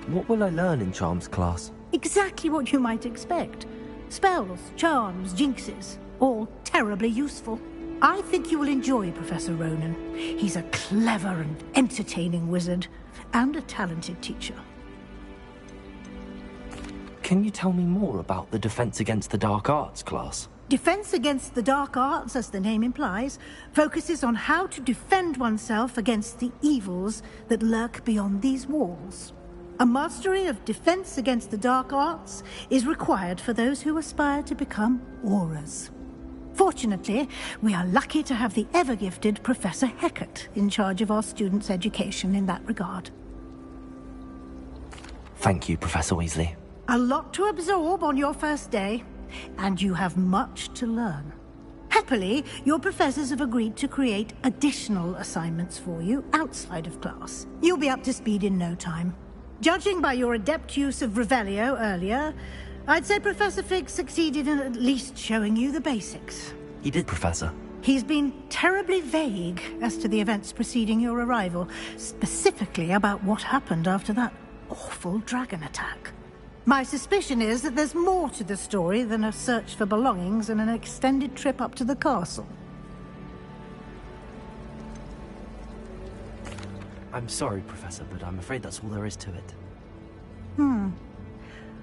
Speaker 3: What will I learn in Charms class?
Speaker 9: Exactly what you might expect. Spells, charms, jinxes, all terribly useful. I think you will enjoy Professor Ronan. He's a clever and entertaining wizard, and a talented teacher.
Speaker 3: Can you tell me more about the Defense Against the Dark Arts class?
Speaker 9: Defense Against the Dark Arts, as the name implies, focuses on how to defend oneself against the evils that lurk beyond these walls. A mastery of Defense Against the Dark Arts is required for those who aspire to become Aurors. Fortunately, we are lucky to have the ever-gifted Professor Hecat in charge of our students' education in that regard.
Speaker 3: Thank you, Professor Weasley.
Speaker 9: A lot to absorb on your first day, and you have much to learn. Happily, your professors have agreed to create additional assignments for you outside of class. You'll be up to speed in no time. Judging by your adept use of Revelio earlier, I'd say Professor Fig succeeded in at least showing you the basics.
Speaker 3: He did, Professor.
Speaker 9: He's been terribly vague as to the events preceding your arrival, specifically about what happened after that awful dragon attack. My suspicion is that there's more to the story than a search for belongings and an extended trip up to the castle.
Speaker 3: I'm sorry, Professor, but I'm afraid that's all there is to it.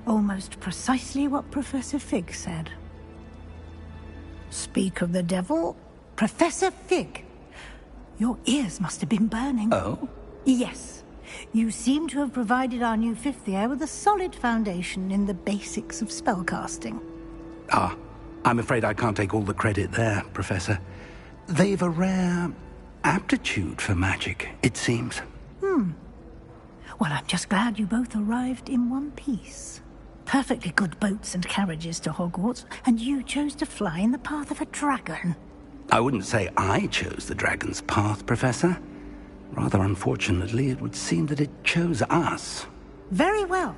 Speaker 9: Almost precisely what Professor Fig said. Speak of the devil, Professor Fig. Your ears must have been burning.
Speaker 4: Oh?
Speaker 9: Yes. You seem to have provided our new fifth year with a solid foundation in the basics of spellcasting.
Speaker 4: Ah, I'm afraid I can't take all the credit there, Professor. They've a rare aptitude for magic, it seems.
Speaker 9: Well, I'm just glad you both arrived in one piece. Perfectly good boats and carriages to Hogwarts, and you chose to fly in the path of a dragon.
Speaker 4: I wouldn't say I chose the dragon's path, Professor. Rather unfortunately, it would seem that it chose us.
Speaker 9: Very well.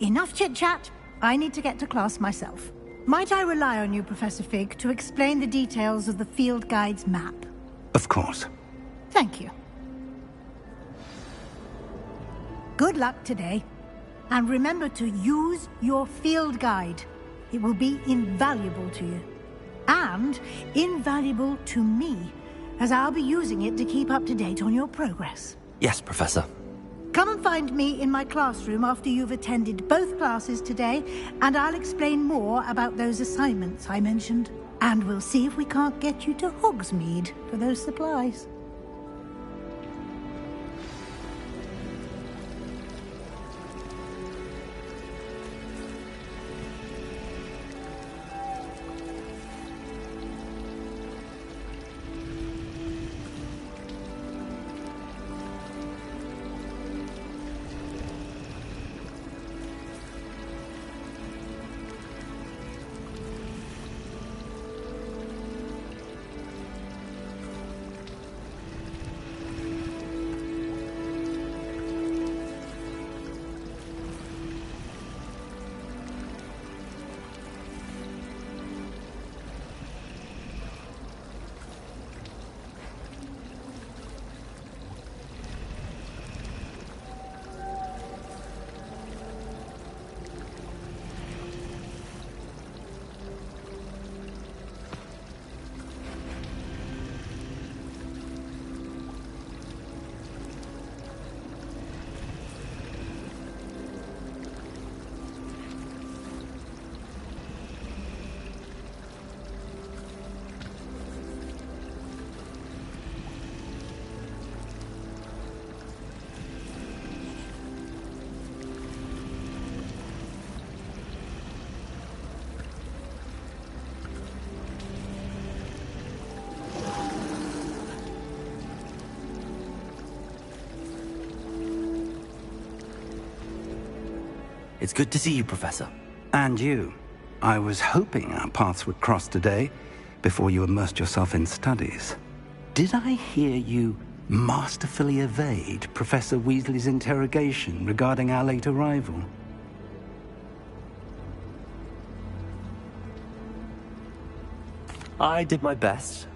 Speaker 9: Enough chit-chat. I need to get to class myself. Might I rely on you, Professor Fig, to explain the details of the field guide's map?
Speaker 4: Of course.
Speaker 9: Thank you. Good luck today. And remember to use your field guide. It will be invaluable to you. And invaluable to me, as I'll be using it to keep up to date on your progress.
Speaker 3: Yes, Professor.
Speaker 9: Come and find me in my classroom after you've attended both classes today, and I'll explain more about those assignments I mentioned. And we'll see if we can't get you to Hogsmeade for those supplies.
Speaker 3: It's good to see you, Professor.
Speaker 4: And you. I was hoping our paths would cross today, before you immersed yourself in studies. Did I hear you masterfully evade Professor Weasley's interrogation regarding our late arrival?
Speaker 3: I did my best,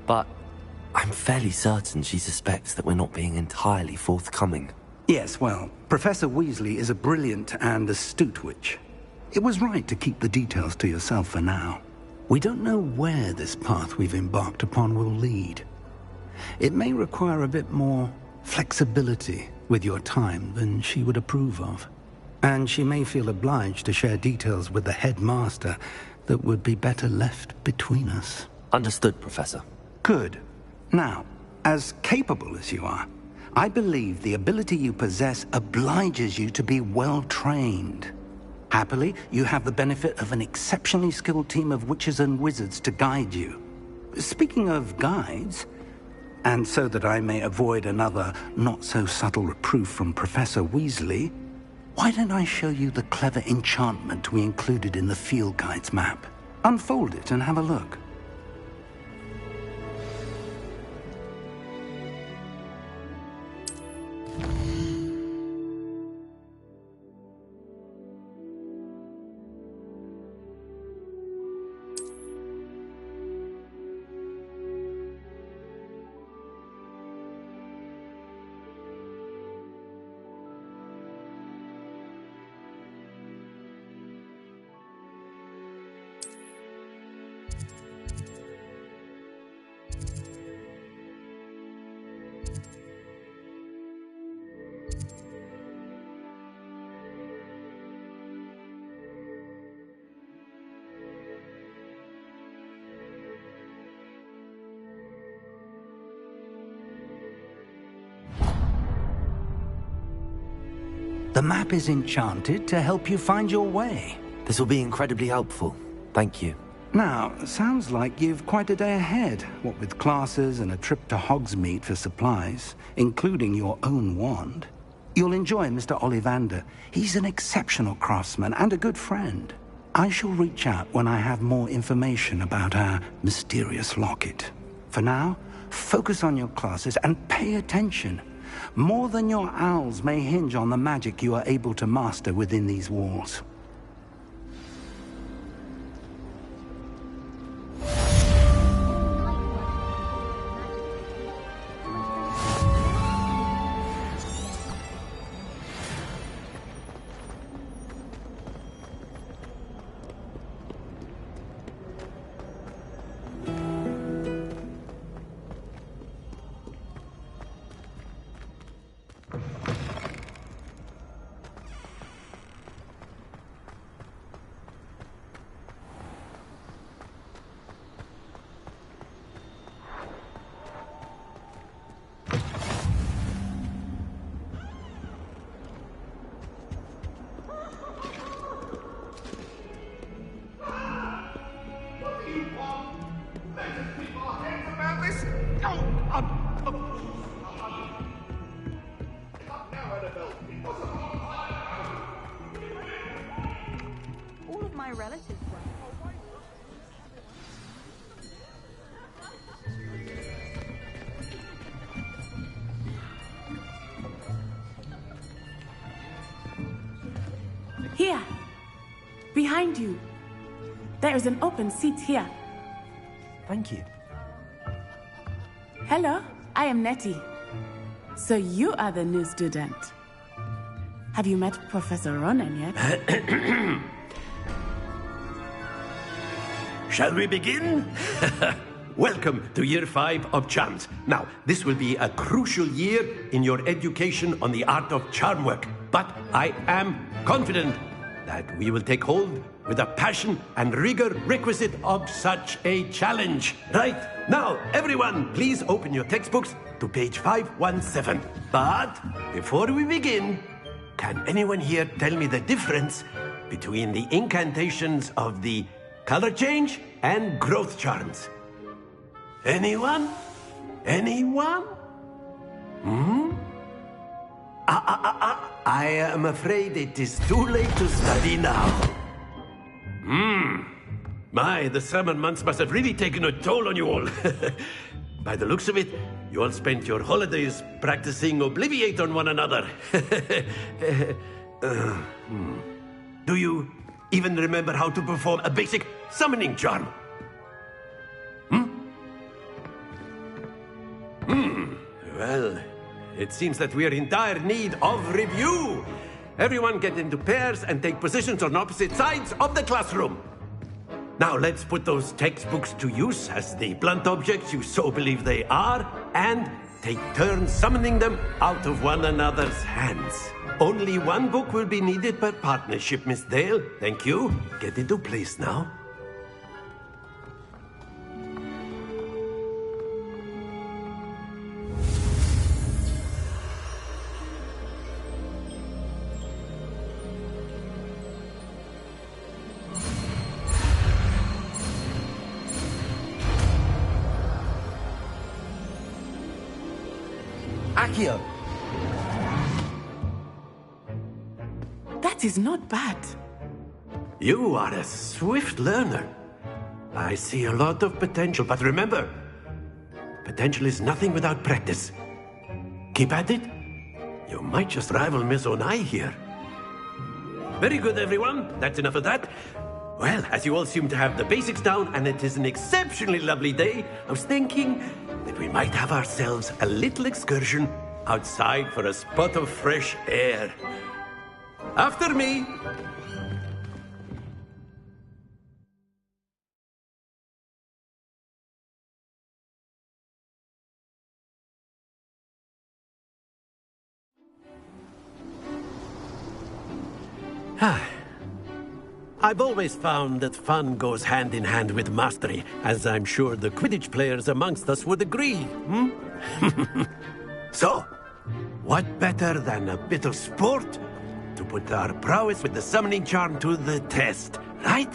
Speaker 3: but I'm fairly certain she suspects that we're not being entirely forthcoming.
Speaker 4: Yes, well, Professor Weasley is a brilliant and astute witch. It was right to keep the details to yourself for now. We don't know where this path we've embarked upon will lead. It may require a bit more flexibility with your time than she would approve of. And she may feel obliged to share details with the headmaster that would be better left between us.
Speaker 3: Understood, Professor.
Speaker 4: Good. Now, as capable as you are, I believe the ability you possess obliges you to be well-trained. Happily, you have the benefit of an exceptionally skilled team of witches and wizards to guide you. Speaking of guides, and so that I may avoid another not-so-subtle reproof from Professor Weasley, why don't I show you the clever enchantment we included in the field guide's map? Unfold it and have a look. The map is enchanted to help you find your way.
Speaker 3: This will be incredibly helpful. Thank you.
Speaker 4: Now, sounds like you've quite a day ahead, what with classes and a trip to Hogsmeade for supplies, including your own wand. You'll enjoy Mr. Ollivander. He's an exceptional craftsman and a good friend. I shall reach out when I have more information about our mysterious locket. For now, focus on your classes and pay attention. More than your owls may hinge on the magic you are able to master within these walls.
Speaker 17: All of my relatives were.
Speaker 15: Here! Behind you! There is an open seat here.
Speaker 3: Thank you.
Speaker 15: Hello, I am Nettie. So you are the new student. Have you met Professor Ronan yet?
Speaker 6: Shall we begin? Welcome to Year 5 of Charms. Now, this will be a crucial year in your education on the art of charm work. But I am confident that we will take hold with the passion and rigor requisite of such a challenge. Right, now, everyone, please open your textbooks to page 517. But before we begin, can anyone here tell me the difference between the incantations of the color change and growth charms? Anyone? Anyone? I am afraid it is too late to study now. My, the summer months must have really taken a toll on you all. By the looks of it, you all spent your holidays practicing Obliviate on one another. Do you even remember how to perform a basic summoning charm? Well, it seems that we are in dire need of review. Everyone get into pairs and take positions on opposite sides of the classroom. Now let's put those textbooks to use as the blunt objects you so believe they are, and take turns summoning them out of one another's hands. Only one book will be needed per partnership, Miss Dale. Thank you. Get into place now.
Speaker 4: Accio!
Speaker 15: That is not bad.
Speaker 6: You are a swift learner. I see a lot of potential, but remember, potential is nothing without practice. Keep at it. You might just rival Miss Onai here. Very good, everyone. That's enough of that. Well, as you all seem to have the basics down, and it is an exceptionally lovely day, I was thinking that we might have ourselves a little excursion outside for a spot of fresh air. After me! I've always found that fun goes hand in hand with mastery, as I'm sure the Quidditch players amongst us would agree, So, what better than a bit of sport put our prowess with the summoning charm to the test, right?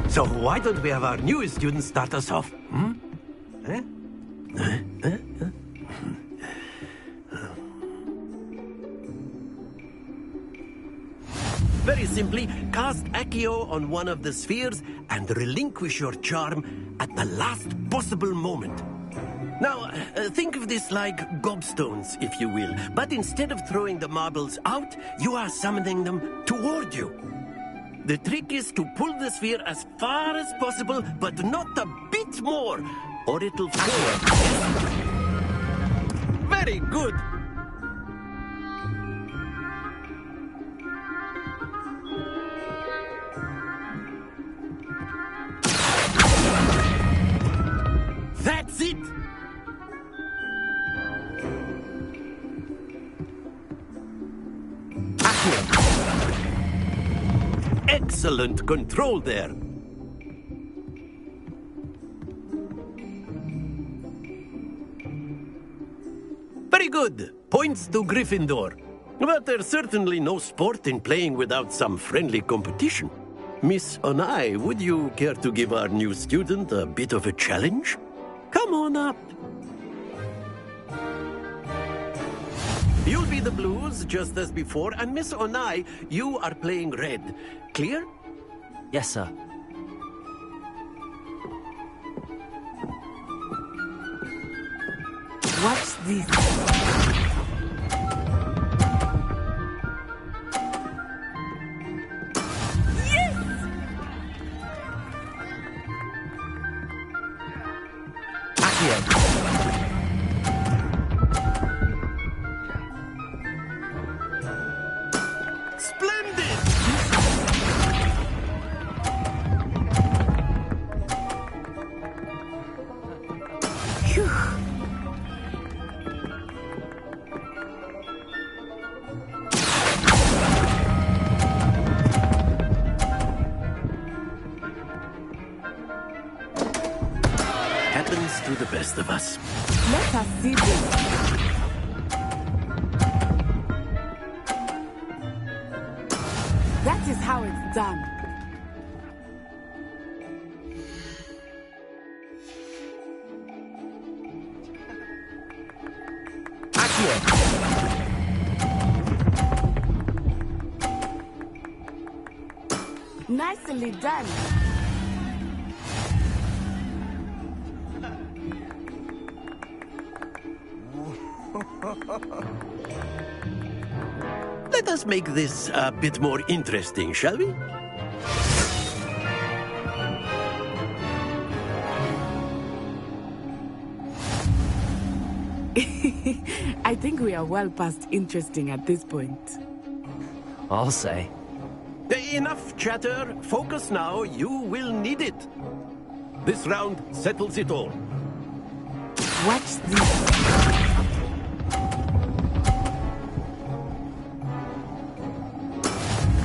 Speaker 6: So why don't we have our newest student start us off? Eh? Very simply, cast Accio on one of the spheres and relinquish your charm at the last possible moment. Now, think of this like gobstones, if you will. But instead of throwing the marbles out, you are summoning them toward you. The trick is to pull the sphere as far as possible, but not a bit more, or it'll fall. Very good. That's it! Excellent control there. Very good. Points to Gryffindor. But there's certainly no sport in playing without some friendly competition. Miss Onai, would you care to give our new student a bit of a challenge? Come on up. You'll be the blues, just as before, and Miss Onai, you are playing red. Clear?
Speaker 3: Yes, sir.
Speaker 15: What's this?
Speaker 6: Happens to the best of us.
Speaker 15: Let us see this. That is how it's done. Nicely done.
Speaker 6: Let us make this a bit more interesting, shall we?
Speaker 15: I think we are well past interesting at this point.
Speaker 3: I'll say.
Speaker 6: Enough chatter. Focus now. You will need it. This round settles it all.
Speaker 15: Watch this.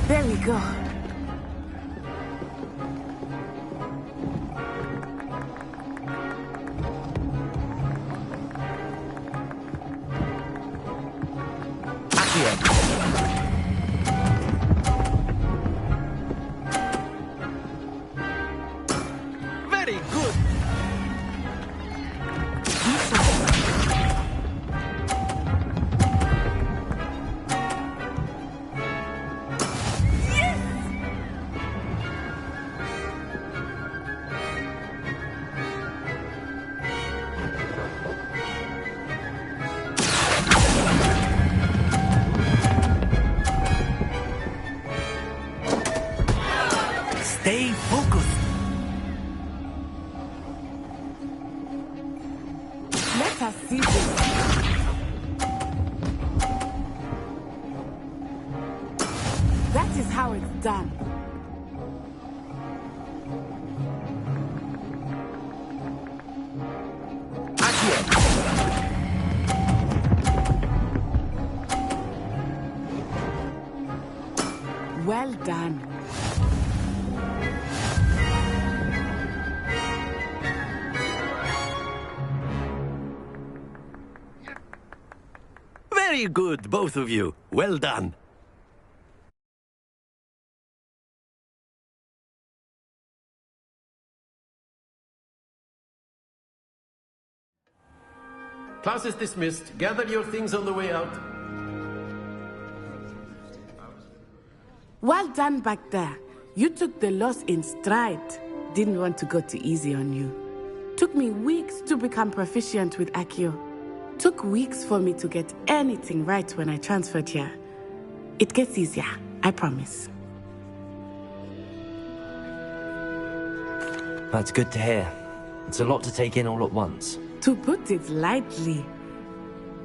Speaker 15: There we go.
Speaker 6: Very good. Stay focused.
Speaker 15: Let us see this. That is how it's done. Well done.
Speaker 6: Very good, both of you. Well done.
Speaker 18: Class is dismissed. Gather your things on the way out.
Speaker 15: Well done back there. You took the loss in stride. Didn't want to go too easy on you. Took me weeks to become proficient with Accio. Took weeks for me to get anything right when I transferred here. It gets easier, I promise.
Speaker 3: That's good to hear. It's a lot to take in all at once.
Speaker 15: To put it lightly,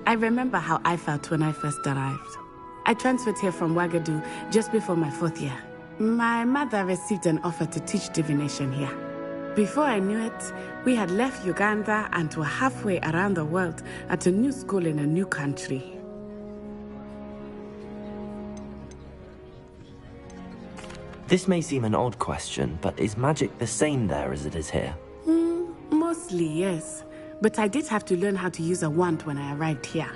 Speaker 15: I remember how I felt when I first arrived. I transferred here from Wagadu just before my 4th year. My mother received an offer to teach divination here. Before I knew it, we had left Uganda and were halfway around the world at a new school in a new country.
Speaker 3: This may seem an odd question, but is magic the same there as it is here?
Speaker 15: Mostly, yes. But I did have to learn how to use a wand when I arrived here.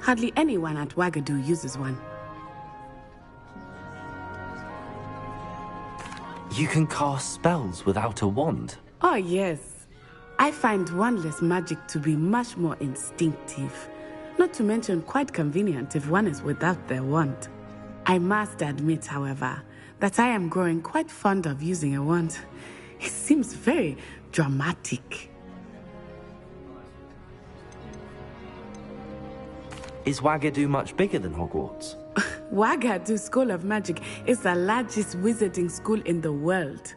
Speaker 15: Hardly anyone at Wagadu uses one.
Speaker 3: You can cast spells without a wand?
Speaker 15: Oh, yes. I find wandless magic to be much more instinctive. Not to mention quite convenient if one is without their wand. I must admit, however, that I am growing quite fond of using a wand. It seems very dramatic.
Speaker 3: Is Wagadu much bigger than Hogwarts?
Speaker 15: Wagadu School of Magic is the largest wizarding school in the world.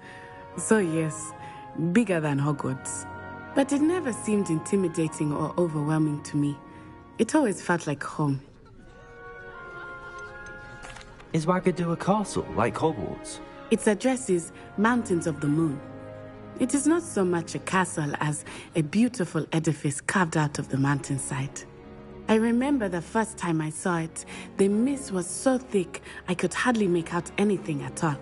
Speaker 15: So yes, bigger than Hogwarts. But it never seemed intimidating or overwhelming to me. It always felt like home.
Speaker 3: Is Wagadu a castle, like Hogwarts?
Speaker 15: Its address is Mountains of the Moon. It is not so much a castle as a beautiful edifice carved out of the mountainside. I remember the first time I saw it, the mist was so thick I could hardly make out anything at all.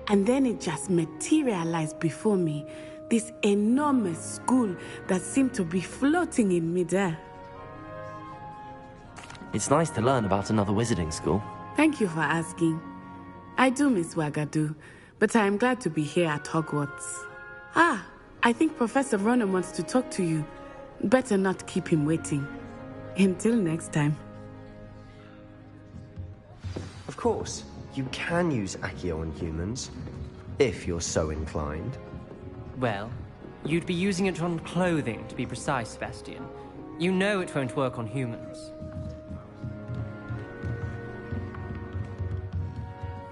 Speaker 15: And then it just materialized before me, this enormous school that seemed to be floating in midair.
Speaker 3: It's nice to learn about another wizarding school.
Speaker 15: Thank you for asking. I do miss Wagadu, but I am glad to be here at Hogwarts. I think Professor Ronan wants to talk to you. Better not keep him waiting. Until next time.
Speaker 19: Of course, you can use Accio on humans, if you're so inclined.
Speaker 20: Well, you'd be using it on clothing, to be precise, Sebastian. You know it won't work on humans.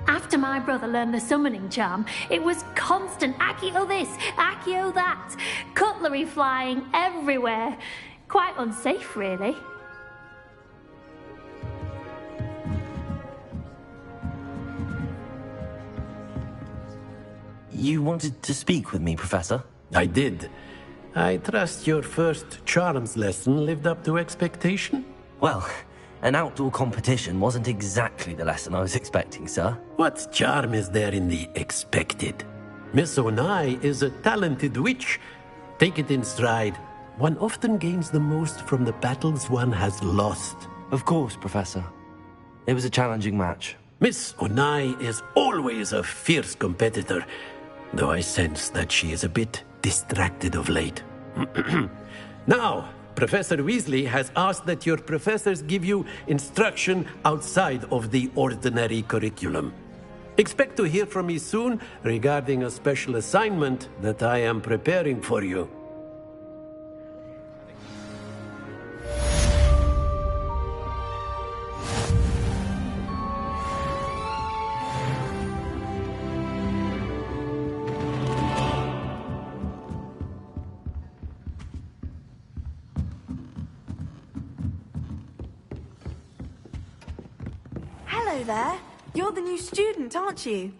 Speaker 12: After my brother learned the summoning charm, it was constant Accio this, Accio that, cutlery flying everywhere. Quite unsafe, really.
Speaker 3: You wanted to speak with me, Professor?
Speaker 18: I did. I trust your first charms lesson lived up to expectation?
Speaker 3: Well, an outdoor competition wasn't exactly the lesson I was expecting, sir.
Speaker 18: What charm is there in the expected? Miss Onai is a talented witch. Take it in stride. One often gains the most from the battles one has lost.
Speaker 3: Of course, Professor. It was a challenging match.
Speaker 18: Miss Onai is always a fierce competitor, though I sense that she is a bit distracted of late. Now, Professor Weasley has asked that your professors give you instruction outside of the ordinary curriculum. Expect to hear from me soon regarding a special assignment that I am preparing for you.
Speaker 17: Hello there. You're the new student, aren't you?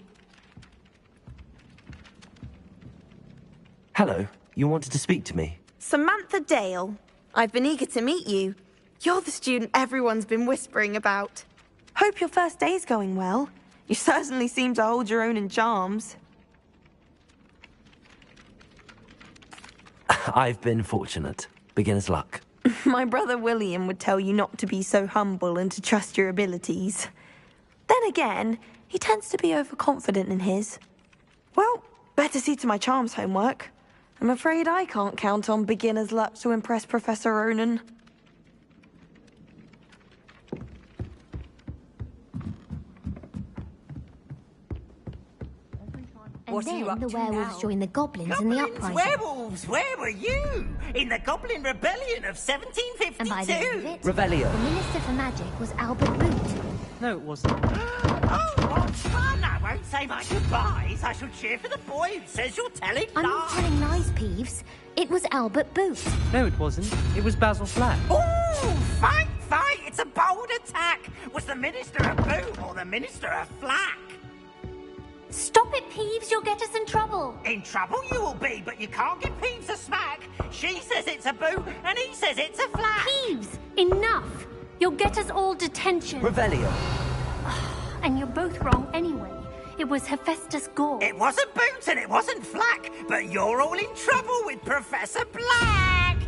Speaker 3: Hello. You wanted to speak to me?
Speaker 17: Samantha Dale. I've been eager to meet you. You're the student everyone's been whispering about. Hope your first day's going well. You certainly seem to hold your own in charms.
Speaker 3: I've been fortunate. Beginner's luck.
Speaker 17: My brother William would tell you not to be so humble and to trust your abilities. Then again, he tends to be overconfident in his. Well, better see to my charms homework. I'm afraid I can't count on beginner's luck to impress Professor Ronan.
Speaker 12: And
Speaker 21: What are you
Speaker 12: then
Speaker 21: up
Speaker 12: the
Speaker 21: to
Speaker 12: werewolves
Speaker 21: now?
Speaker 12: joined the goblins in the uprising.
Speaker 21: Werewolves, where were you? In the Goblin Rebellion of 1752?
Speaker 12: And by the end of it,
Speaker 3: Revelio.
Speaker 12: the Minister for Magic was Albert Boot.
Speaker 20: No, it wasn't.
Speaker 21: Oh, what fun! I won't say my goodbyes. I shall cheer for the boy who says you're telling
Speaker 12: I'm not
Speaker 21: lies.
Speaker 12: telling lies, Peeves. It was Albert Boot.
Speaker 20: No, it wasn't. It was Basil Flack.
Speaker 21: Ooh, fight, fight! It's a bold attack. Was the Minister a boot or the Minister a flack?
Speaker 12: Stop it, Peeves. You'll get us in trouble.
Speaker 21: In trouble you will be, but you can't give Peeves a smack. She says it's a boot, and he says it's a flack.
Speaker 12: Peeves, enough. You'll get us all detention.
Speaker 3: Revelio.
Speaker 12: And you're both wrong anyway. It was Hephaestus Gore.
Speaker 21: It wasn't boot and it wasn't flack, but you're all in trouble with Professor Black.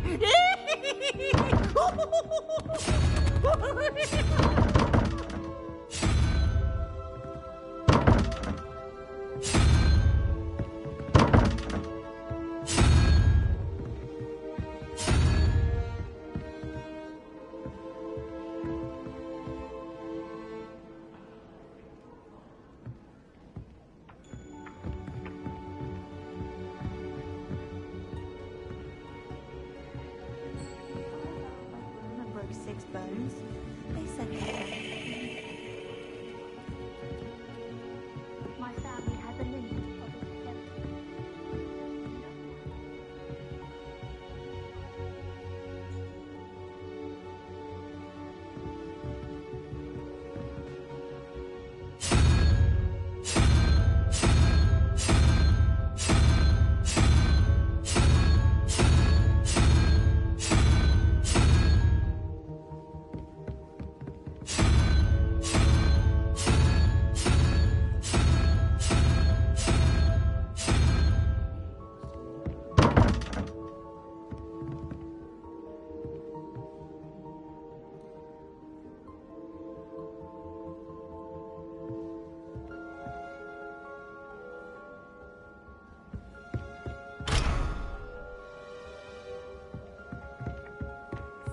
Speaker 17: Broke 6 bones. They said
Speaker 12: My family had the lineage of its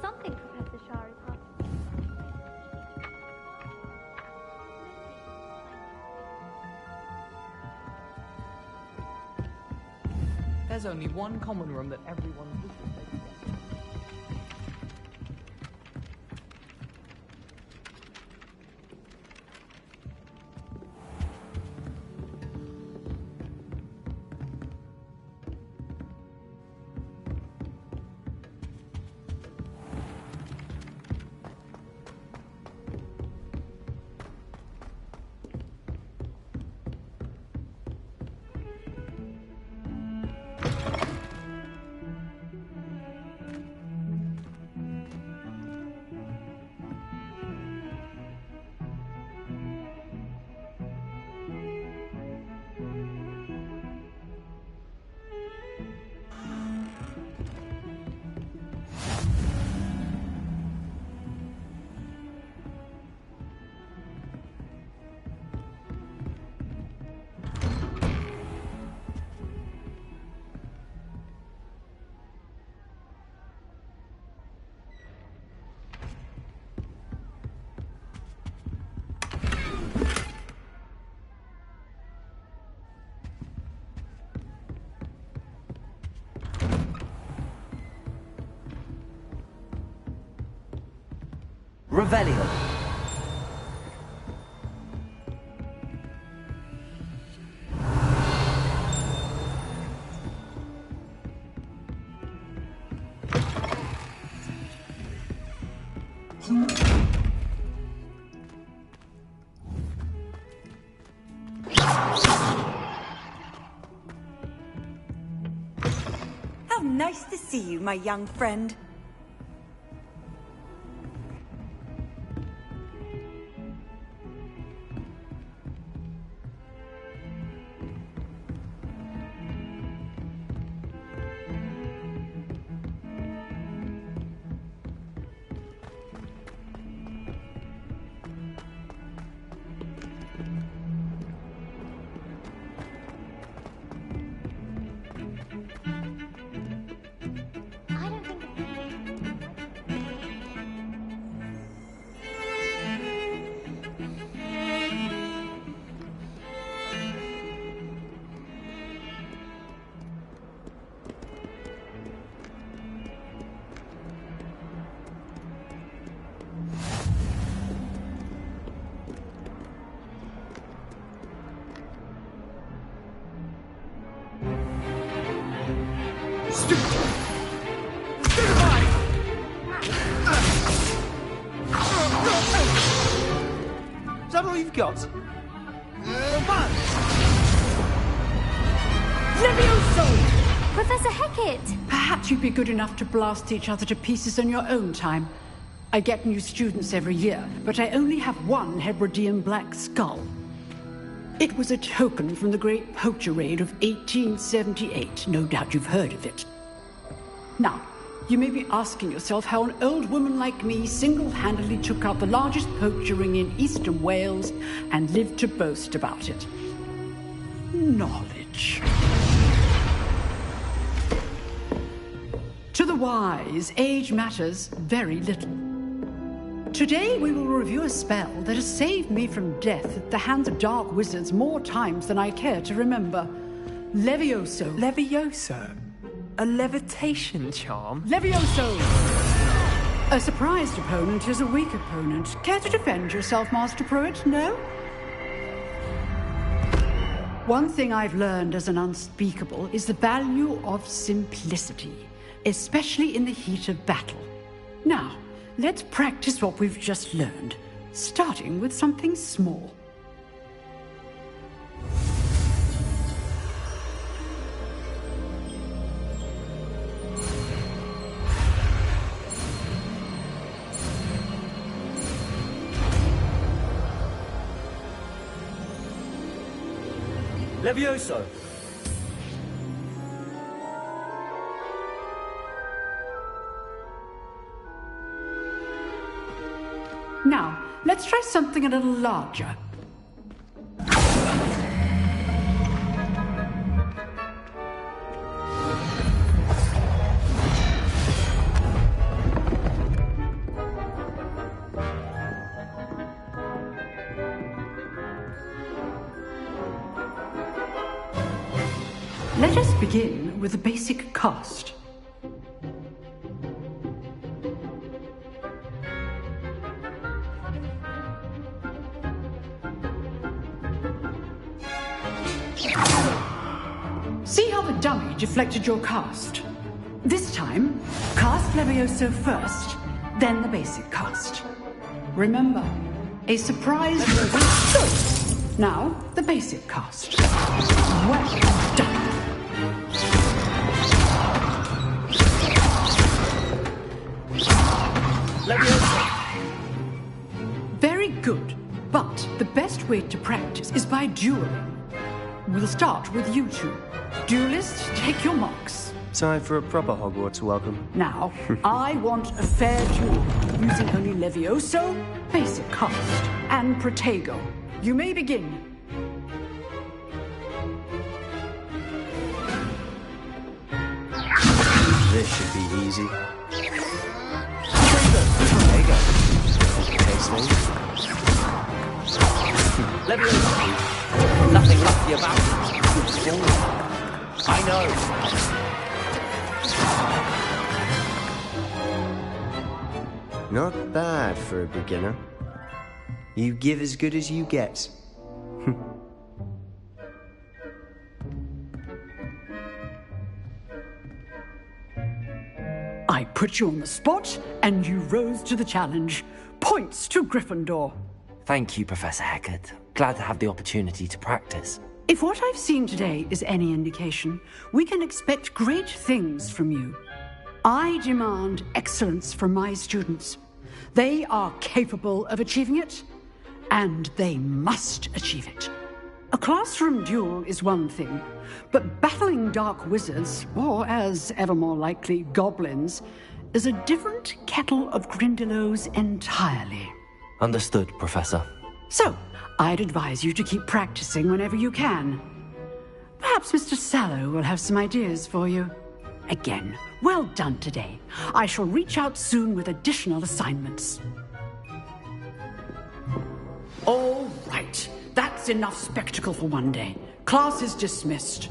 Speaker 12: something, Professor Sharipa.
Speaker 14: There's only one common room that everyone wishes they could get.
Speaker 3: Revelio.
Speaker 17: How nice to see you, my young friend.
Speaker 13: Is that all you've got?
Speaker 1: Levioso!
Speaker 12: Professor Hecat!
Speaker 1: Perhaps you'd be good enough to blast each other to pieces on your own time. I get new students every year, but I only have one Hebridean black skull. It was a token from the Great Poacher Raid of 1878. No doubt you've heard of it. Now, you may be asking yourself how an old woman like me single-handedly took out the largest poacher ring in eastern Wales and lived to boast about it. Knowledge. To the wise, age matters very little. Today we will review a spell that has saved me from death at the hands of dark wizards more times than I care to remember. Levioso.
Speaker 20: Levioso? A levitation charm?
Speaker 1: Levioso! A surprised opponent is a weak opponent. Care to defend yourself, Master Pruitt? No? One thing I've learned as an unspeakable is the value of simplicity, especially in the heat of battle. Now, let's practice what we've just learned, starting with something small.
Speaker 20: Levioso!
Speaker 1: Now, let's try something a little larger. Let us begin with the basic cast. See how the dummy deflected your cast? This time, cast Levioso first, then the basic cast. Remember, a surprise is good. Now, the basic cast. Well done.
Speaker 20: Levioso!
Speaker 1: Very good, but the best way to practice is by dueling. We'll start with you two. Duelists, take your marks.
Speaker 19: Time for a proper Hogwarts welcome.
Speaker 1: Now, I want a fair duel, using only Levioso, basic cast, and Protego. You may begin.
Speaker 19: This should be easy. Protego. Tasty.
Speaker 20: Levioso! Nothing lucky about it. I know.
Speaker 19: Not bad for a beginner. You give as good as you get.
Speaker 1: I put you on the spot, and you rose to the challenge. Points to Gryffindor.
Speaker 3: Thank you, Professor Hecat. Glad to have the opportunity to practice.
Speaker 1: If what I've seen today is any indication, we can expect great things from you. I demand excellence from my students. They are capable of achieving it, and they must achieve it. A classroom duel is one thing, but battling dark wizards, or as ever more likely, goblins, is a different kettle of Grindylows entirely.
Speaker 3: Understood, Professor.
Speaker 1: So, I'd advise you to keep practicing whenever you can. Perhaps Mr. Sallow will have some ideas for you. Again, well done today. I shall reach out soon with additional assignments. All right. That's enough spectacle for one day. Class is dismissed.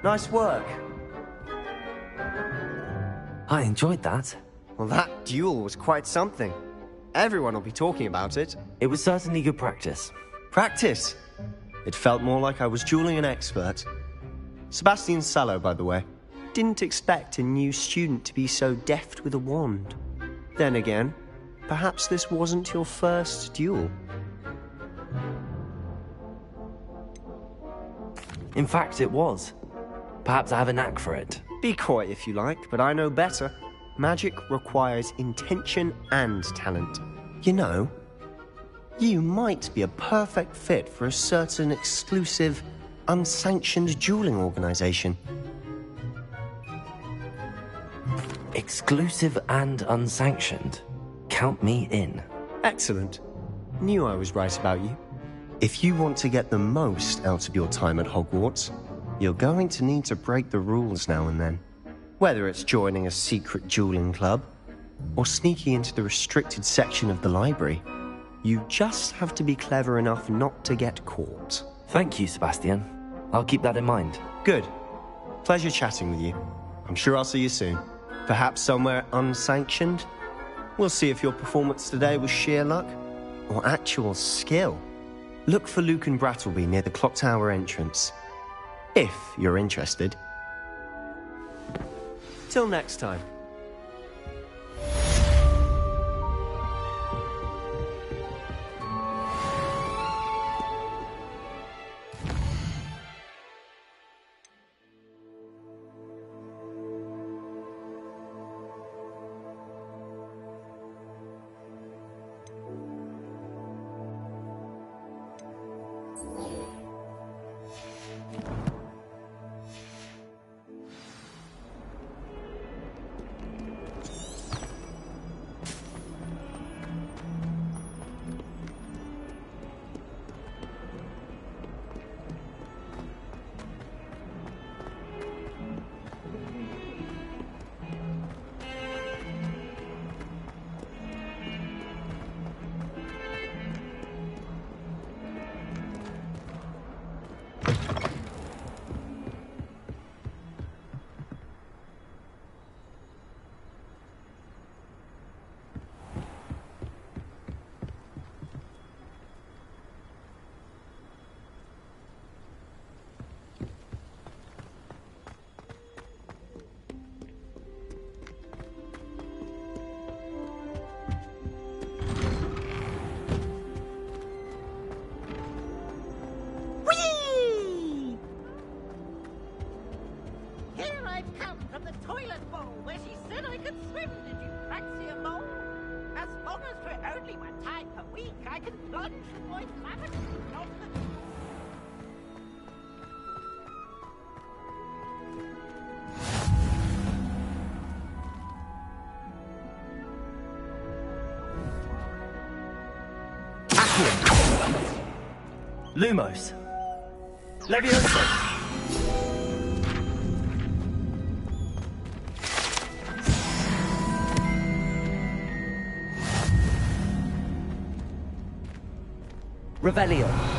Speaker 19: Nice work.
Speaker 3: I enjoyed that.
Speaker 19: Well, that duel was quite something. Everyone will be talking about it.
Speaker 3: It was certainly good practice.
Speaker 19: Practice? It felt more like I was dueling an expert. Sebastian Sallow, by the way. Didn't expect a new student to be so deft with a wand. Then again, perhaps this wasn't your first duel.
Speaker 3: In fact, it was. Perhaps I have a knack for it.
Speaker 19: Be coy if you like, but I know better. Magic requires intention and talent. You know, you might be a perfect fit for a certain exclusive, unsanctioned dueling organization.
Speaker 3: Exclusive and unsanctioned. Count me in.
Speaker 19: Excellent. Knew I was right about you. If you want to get the most out of your time at Hogwarts, you're going to need to break the rules now and then. Whether it's joining a secret dueling club, or sneaking into the restricted section of the library, you just have to be clever enough not to get caught.
Speaker 3: Thank you, Sebastian. I'll keep that in mind.
Speaker 19: Good. Pleasure chatting with you. I'm sure I'll see you soon. Perhaps somewhere unsanctioned? We'll see if your performance today was sheer luck, or actual skill. Look for Luke and Brattleby near the clock tower entrance. If you're interested. Till next time.
Speaker 3: Lumos. Leviosa. Revelio.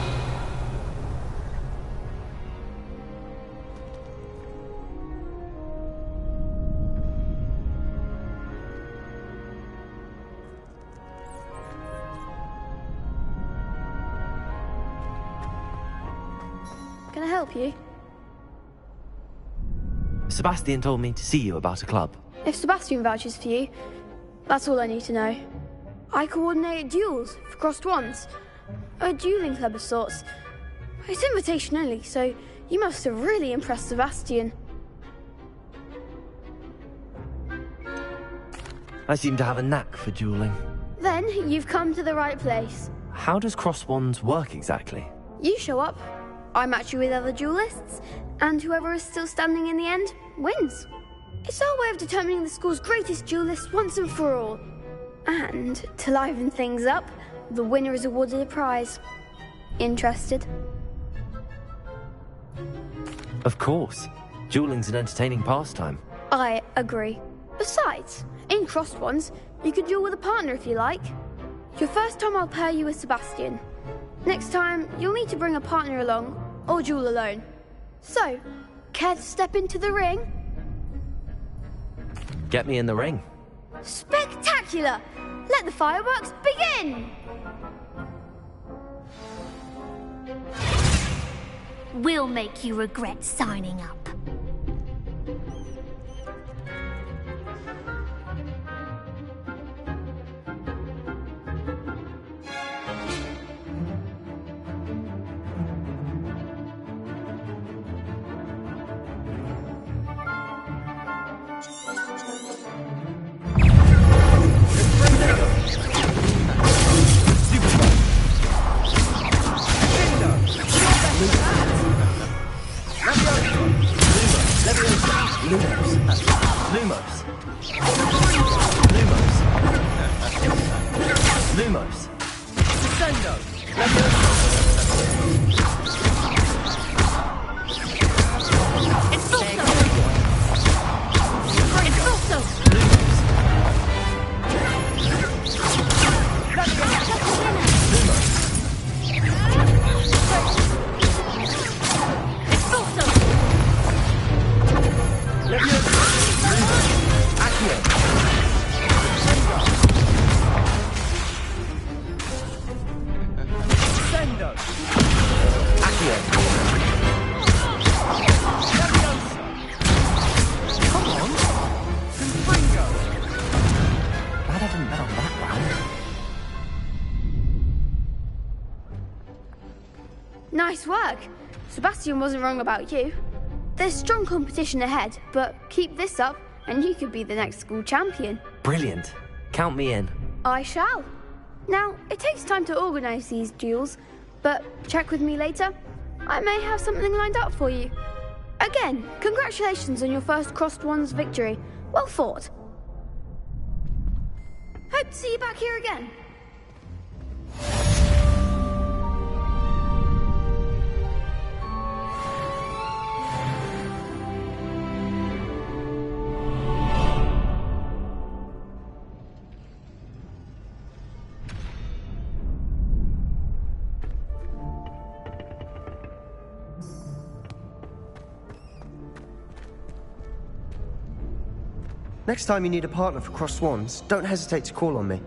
Speaker 2: Can I help you?
Speaker 3: Sebastian told me to see you about a club.
Speaker 2: If Sebastian vouches for you, that's all I need to know. I coordinate duels for crossed wands. A dueling club of sorts. It's invitation only, so you must have really impressed Sebastian.
Speaker 3: I seem to have a knack for dueling.
Speaker 2: Then you've come to the right place.
Speaker 3: How does cross wands work exactly?
Speaker 2: You show up, I match you with other duelists, and whoever is still standing in the end wins. It's our way of determining the school's greatest duelist once and for all. And to liven things up, the winner is awarded a prize. Interested?
Speaker 3: Of course. Dueling's an entertaining pastime.
Speaker 2: I agree. Besides, in crossed ones, you could duel with a partner if you like. Your first time I'll pair you with Sebastian. Next time, you'll need to bring a partner along, or duel alone. So, Care to step into the ring?
Speaker 3: Get me in the ring.
Speaker 2: Spectacular! Let the fireworks begin!
Speaker 12: We'll make you regret signing up.
Speaker 3: Lumos.
Speaker 2: Nice work. Sebastian wasn't wrong about you. There's strong competition ahead, but keep this up and you could be the next school champion.
Speaker 3: Brilliant. Count me in.
Speaker 2: I shall. Now, it takes time to organise these duels, but check with me later. I may have something lined up for you. Again, congratulations on your first Crossed Wands victory. Well fought. Hope to see you back here again.
Speaker 19: Next time you need a partner for Crossed Wands, don't hesitate to call on me.